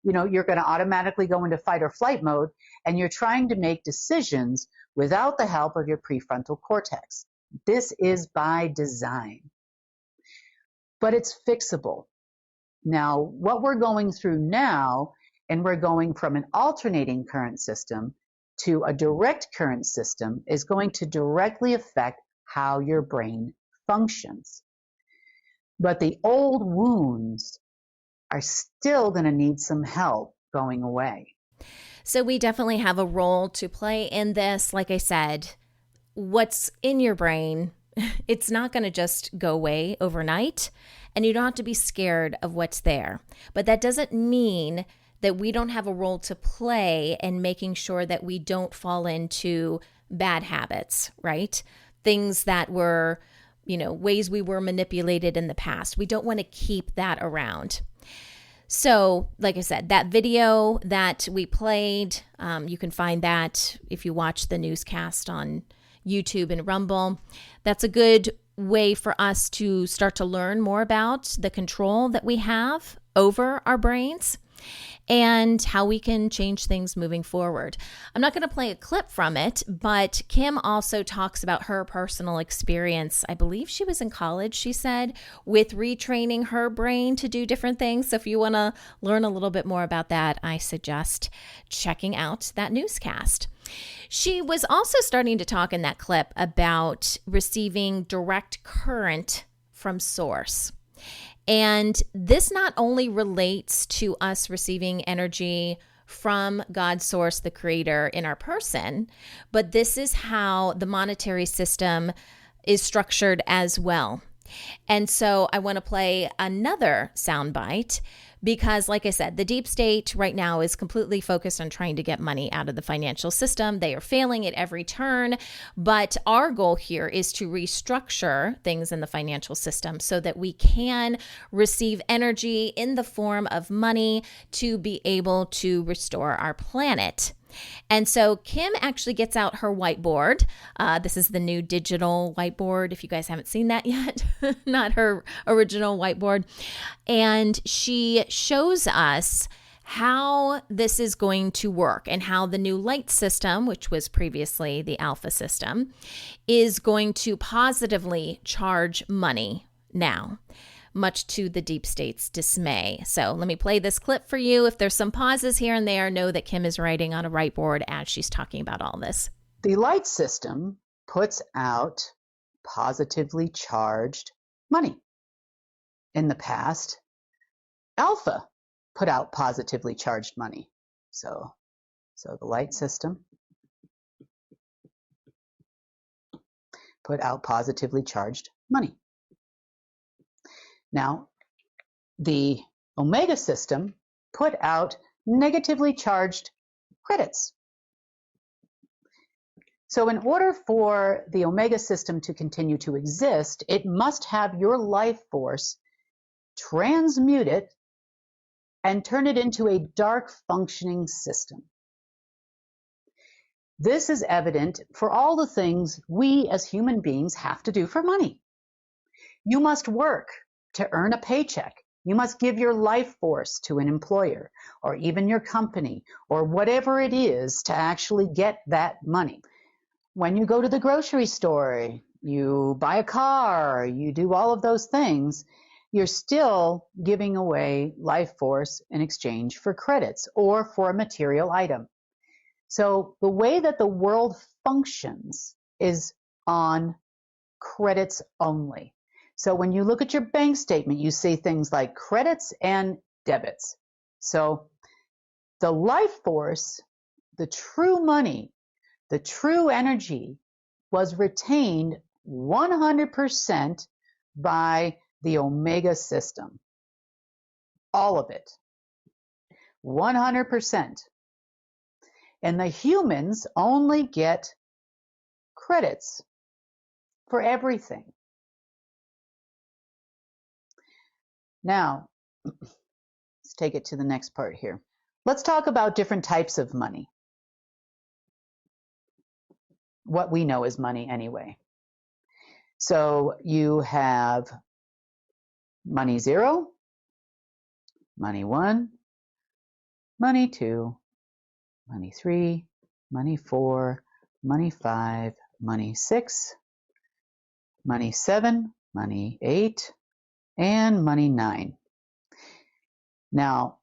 you're going to automatically go into fight or flight mode, and you're trying to make decisions without the help of your prefrontal cortex. This is by design, but it's fixable. Now, what we're going through now, and we're going from an alternating current system to a direct current system, is going to directly affect how your brain functions. But the old wounds are still going to need some help going away. So we definitely have a role to play in this. Like I said, what's in your brain, it's not going to just go away overnight, and you don't have to be scared of what's there. But that doesn't mean that we don't have a role to play in making sure that we don't fall into bad habits, right? Things that were, ways we were manipulated in the past. We don't want to keep that around. So, like I said, that video that we played, you can find that if you watch the newscast on YouTube and Rumble. That's a good way for us to start to learn more about the control that we have over our brains and how we can change things moving forward. I'm not going to play a clip from it, but Kim also talks about her personal experience. I believe she was in college, she said, with retraining her brain to do different things. So if you want to learn a little bit more about that, I suggest checking out that newscast. She was also starting to talk in that clip about receiving direct current from source. And this not only relates to us receiving energy from God's source, the creator, in our person, but this is how the monetary system is structured as well. And so I want to play another soundbite because, like I said, the deep state right now is completely focused on trying to get money out of the financial system. They are failing at every turn, but our goal here is to restructure things in the financial system so that we can receive energy in the form of money to be able to restore our planet. And so Kim actually gets out her whiteboard. This is the new digital whiteboard, if you guys haven't seen that yet, not her original whiteboard. And she shows us how this is going to work and how the new light system, which was previously the alpha system, is going to positively charge money now, much to the deep state's dismay. So let me play this clip for you. If there's some pauses here and there, know that Kim is writing on a whiteboard as she's talking about all this. The light system puts out positively charged money. In the past, alpha put out positively charged money. So the light system put out positively charged money. Now, the omega system put out negatively charged credits. So in order for the omega system to continue to exist, it must have your life force transmute it and turn it into a dark functioning system. This is evident for all the things we as human beings have to do for money. You must work to earn a paycheck. You must give your life force to an employer or even your company or whatever it is to actually get that money. When you go to the grocery store, you buy a car, you do all of those things, you're still giving away life force in exchange for credits or for a material item. So the way that the world functions is on credits only. So when you look at your bank statement, you see things like credits and debits. So the life force, the true money, the true energy was retained 100% by the omega system. All of it. 100%. And the humans only get credits for everything. Now, let's take it to the next part here. Let's talk about different types of money. What we know as money anyway. So you have money 0, money 1, money 2, money 3, money 4, money 5, money 6, money 7, money 8, and money 9. Now,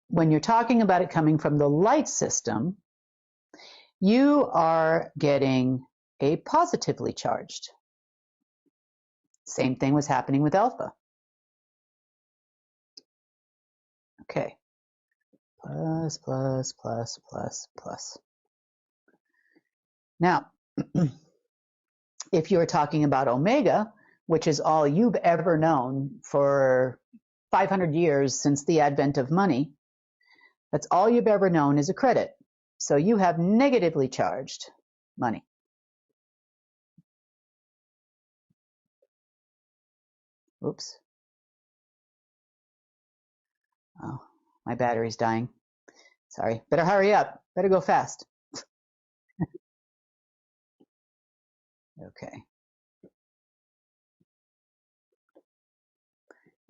when you're talking about it coming from the light system, you are getting a positively charged. Same thing was happening with alpha. Okay. Plus, plus, plus, plus, plus. Now, if you're talking about omega, which is all you've ever known for 500 years since the advent of money, that's all you've ever known is a credit. So you have negatively charged money. Oops. Oh, my battery's dying. Sorry. Better hurry up. Better go fast. Okay.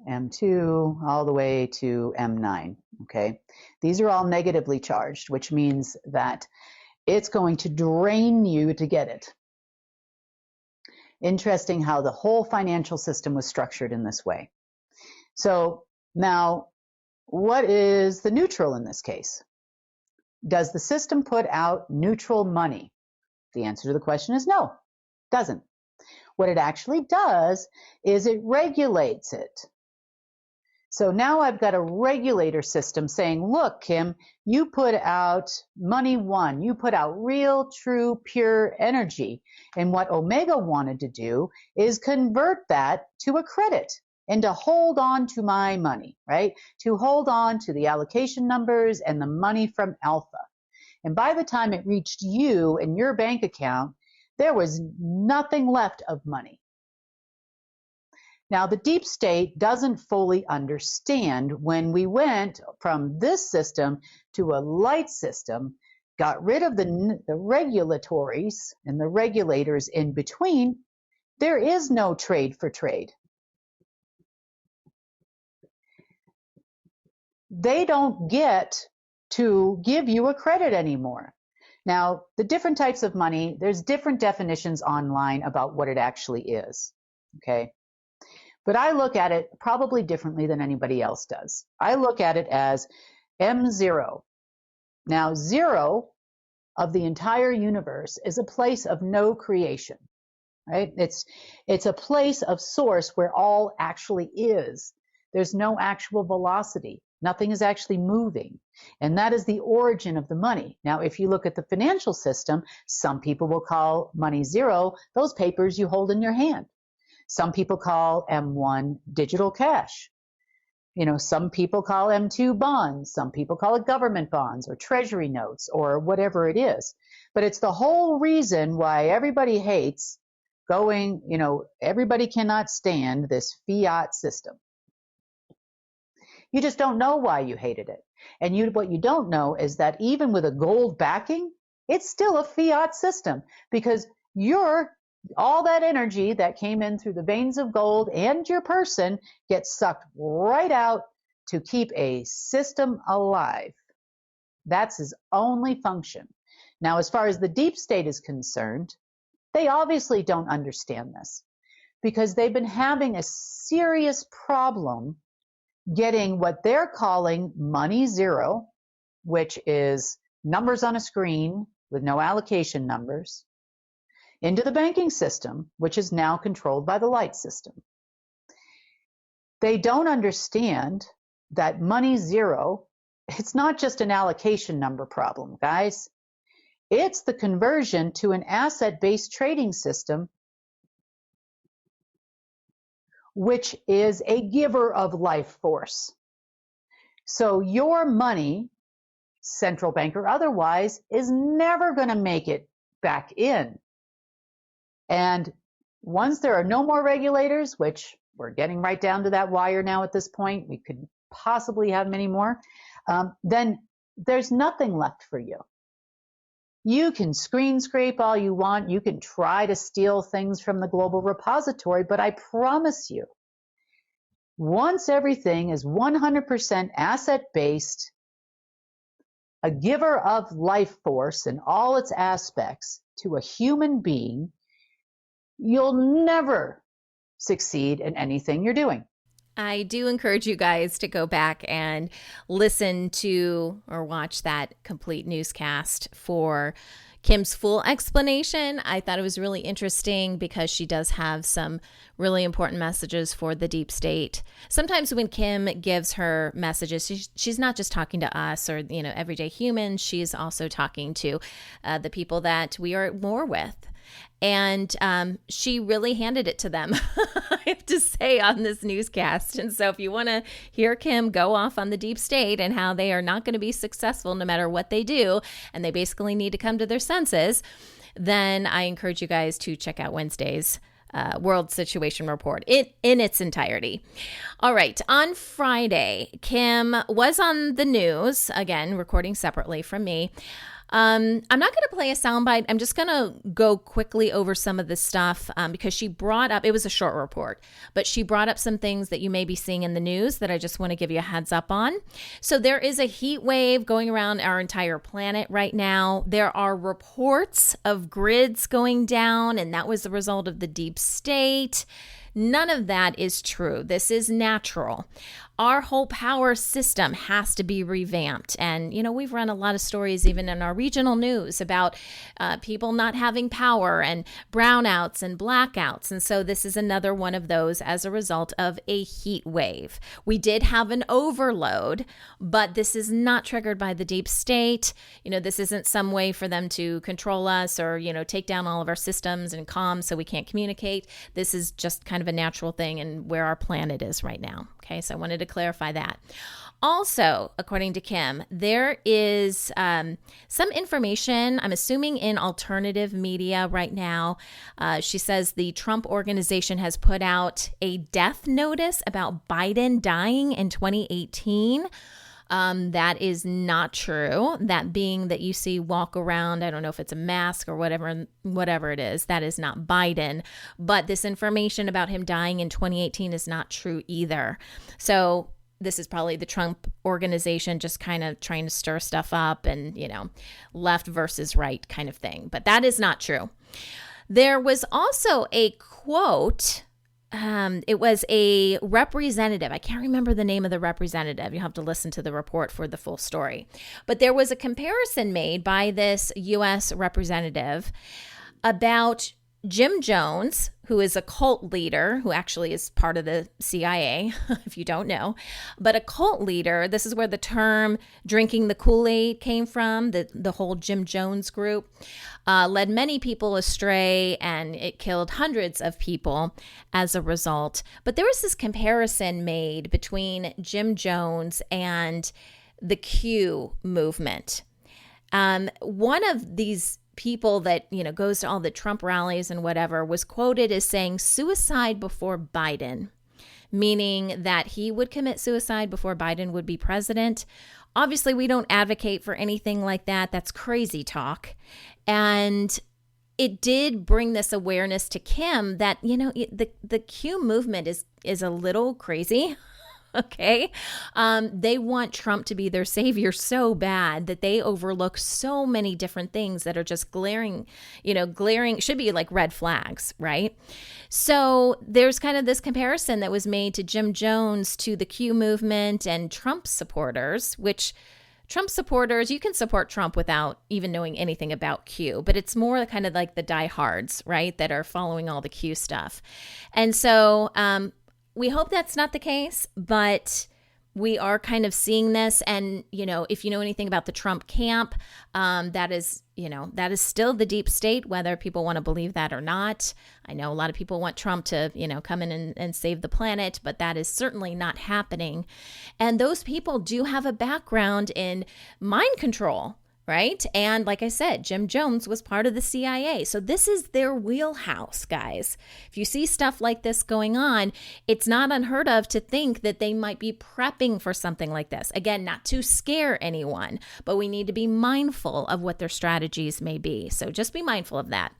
M2 all the way to M9. Okay. These are all negatively charged, which means that it's going to drain you to get it. Interesting how the whole financial system was structured in this way. So now, what is the neutral in this case? Does the system put out neutral money? The answer to the question is no, it doesn't. What it actually does is it regulates it. So now I've got a regulator system saying, look, Kim, you put out money 1, you put out real, true, pure energy. And what Omega wanted to do is convert that to a credit and to hold on to my money, right? To hold on to the allocation numbers and the money from Alpha. And by the time it reached you and your bank account, there was nothing left of money. Now, the deep state doesn't fully understand when we went from this system to a light system, got rid of the regulatories and the regulators in between, there is no trade for trade. They don't get to give you a credit anymore. Now, the different types of money, there's different definitions online about what it actually is, okay? But I look at it probably differently than anybody else does. I look at it as M0. Now, zero of the entire universe is a place of no creation, right? It's a place of source where all actually is. There's no actual velocity. Nothing is actually moving. And that is the origin of the money. Now, if you look at the financial system, some people will call money zero those papers you hold in your hand. Some people call M1 digital cash. Some people call M2 bonds. Some people call it government bonds or treasury notes or whatever it is. But it's the whole reason why everybody hates everybody cannot stand this fiat system. You just don't know why you hated it. And what you don't know is that even with a gold backing, it's still a fiat system, because all that energy that came in through the veins of gold and your person gets sucked right out to keep a system alive. That's his only function. Now, as far as the deep state is concerned, they obviously don't understand this, because they've been having a serious problem getting what they're calling money zero, which is numbers on a screen with no allocation numbers, into the banking system, which is now controlled by the light system. They don't understand that money zero, it's not just an allocation number problem, guys. It's the conversion to an asset-based trading system, which is a giver of life force. So your money, central bank or otherwise, is never going to make it back in. And once there are no more regulators, which we're getting right down to that wire now at this point, we could possibly have many more, then there's nothing left for you. You can screen scrape all you want. You can try to steal things from the global repository, but I promise you, once everything is 100% asset-based, a giver of life force in all its aspects to a human being, you'll never succeed in anything you're doing. I do encourage you guys to go back and listen to or watch that complete newscast for Kim's full explanation. I thought it was really interesting because she does have some really important messages for the deep state. Sometimes when Kim gives her messages, she's not just talking to us or, everyday humans. She's also talking to the people that we are at war with. And she really handed it to them, I have to say, on this newscast. And so if you want to hear Kim go off on the deep state and how they are not going to be successful no matter what they do, and they basically need to come to their senses, then I encourage you guys to check out Wednesday's World Situation Report in its entirety. All right. On Friday, Kim was on the news, again, recording separately from me. I'm not going to play a soundbite. I'm just going to go quickly over some of this stuff because she brought up, it was a short report, but she brought up some things that you may be seeing in the news that I just want to give you a heads up on. So there is a heat wave going around our entire planet right now. There are reports of grids going down, and that was the result of the deep state. None of that is true. This is natural. Our whole power system has to be revamped. And, we've run a lot of stories even in our regional news about people not having power and brownouts and blackouts. And so this is another one of those as a result of a heat wave. We did have an overload, but this is not triggered by the deep state. This isn't some way for them to control us or, take down all of our systems and comms so we can't communicate. This is just kind of a natural thing and where our planet is right now. Okay, so I wanted to clarify that. Also, according to Kim, there is some information, I'm assuming in alternative media right now. She says the Trump organization has put out a death notice about Biden dying in 2018. That is not true. That being that you see walk around, I don't know if it's a mask or whatever it is, that is not Biden. But this information about him dying in 2018 is not true either. So this is probably the Trump organization just kind of trying to stir stuff up and, left versus right kind of thing. But that is not true. There was also a quote. It was a representative. I can't remember the name of the representative. You'll have to listen to the report for the full story. But there was a comparison made by this U.S. representative about Jim Jones, who is a cult leader, who actually is part of the CIA, if you don't know, but a cult leader. This is where the term drinking the Kool-Aid came from, the whole Jim Jones group, led many people astray, and it killed hundreds of people as a result. But there was this comparison made between Jim Jones and the Q movement. One of these people that, goes to all the Trump rallies and whatever was quoted as saying suicide before Biden, meaning that he would commit suicide before Biden would be president. Obviously, we don't advocate for anything like that. That's crazy talk. And it did bring this awareness to Kim that, the Q movement is a little crazy. Okay. They want Trump to be their savior so bad that they overlook so many different things that are just glaring, should be like red flags, right? So there's kind of this comparison that was made to Jim Jones, to the Q movement and Trump supporters, which Trump supporters, you can support Trump without even knowing anything about Q, but it's more kind of like the diehards, right, that are following all the Q stuff. And so, we hope that's not the case, but we are kind of seeing this. And, if you know anything about the Trump camp, that is still the deep state, whether people want to believe that or not. I know a lot of people want Trump to, come in and save the planet, but that is certainly not happening. And those people do have a background in mind control. Right? And like I said, Jim Jones was part of the CIA. So this is their wheelhouse, guys. If you see stuff like this going on, it's not unheard of to think that they might be prepping for something like this. Again, not to scare anyone, but we need to be mindful of what their strategies may be. So just be mindful of that.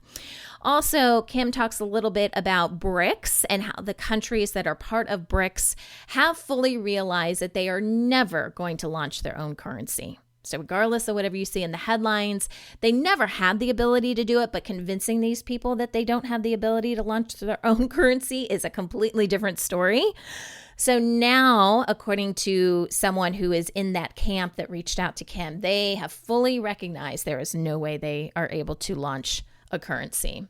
Also, Kim talks a little bit about BRICS and how the countries that are part of BRICS have fully realized that they are never going to launch their own currency. So regardless of whatever you see in the headlines, they never had the ability to do it, but convincing these people that they don't have the ability to launch their own currency is a completely different story. So now, according to someone who is in that camp that reached out to Kim, they have fully recognized there is no way they are able to launch a currency.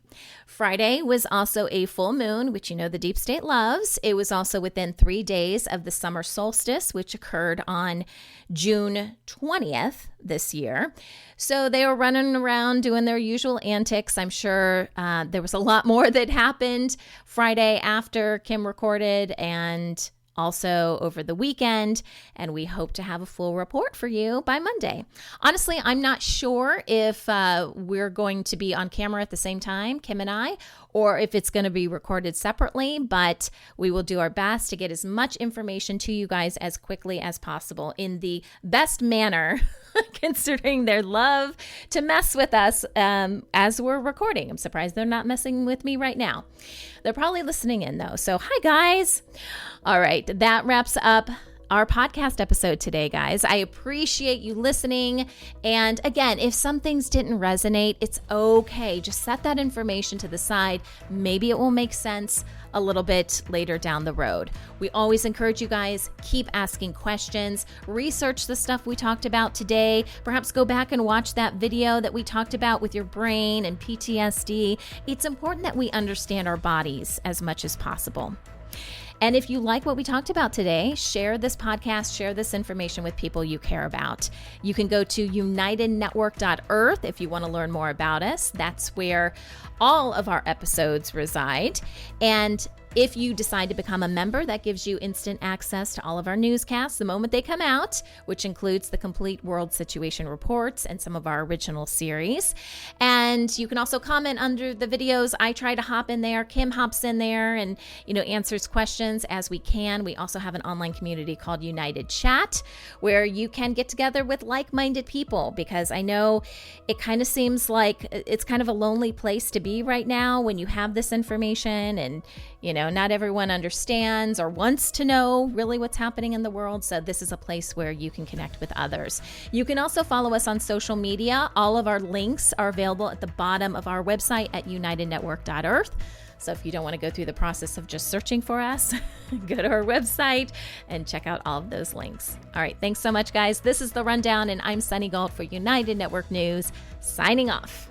Friday was also a full moon, which the deep state loves. It was also within 3 days of the summer solstice, which occurred on June 20th this year. So they were running around doing their usual antics. I'm sure there was a lot more that happened Friday after Kim recorded and also over the weekend, and we hope to have a full report for you by Monday. Honestly, I'm not sure if we're going to be on camera at the same time, Kim and I, or if it's going to be recorded separately, but we will do our best to get as much information to you guys as quickly as possible in the best manner, considering their love to mess with us as we're recording. I'm surprised they're not messing with me right now. They're probably listening in though. So hi guys. All right. That wraps up our podcast episode today, guys. I appreciate you listening. And again, if some things didn't resonate, it's okay. Just set that information to the side. Maybe it will make sense a little bit later down the road. We always encourage you guys, keep asking questions, research the stuff we talked about today. Perhaps go back and watch that video that we talked about with your brain and PTSD. It's important that we understand our bodies as much as possible. And if you like what we talked about today, share this podcast, share this information with people you care about. You can go to unitednetwork.earth if you want to learn more about us. That's where all of our episodes reside. And If you decide to become a member, that gives you instant access to all of our newscasts the moment they come out, which includes the complete world situation reports and some of our original series. And you can also comment under the videos. I try to hop in there. Kim hops in there and, answers questions as we can. We also have an online community called United Chat, where you can get together with like-minded people, because I know it kind of seems like it's kind of a lonely place to be right now when you have this information and, not everyone understands or wants to know really what's happening in the world. So this is a place where you can connect with others. You can also follow us on social media. All of our links are available at the bottom of our website at unitednetwork.earth. So if you don't want to go through the process of just searching for us, go to our website and check out all of those links. All right. Thanks so much, guys. This is The Rundown, and I'm Sunny Galt for United Network News, signing off.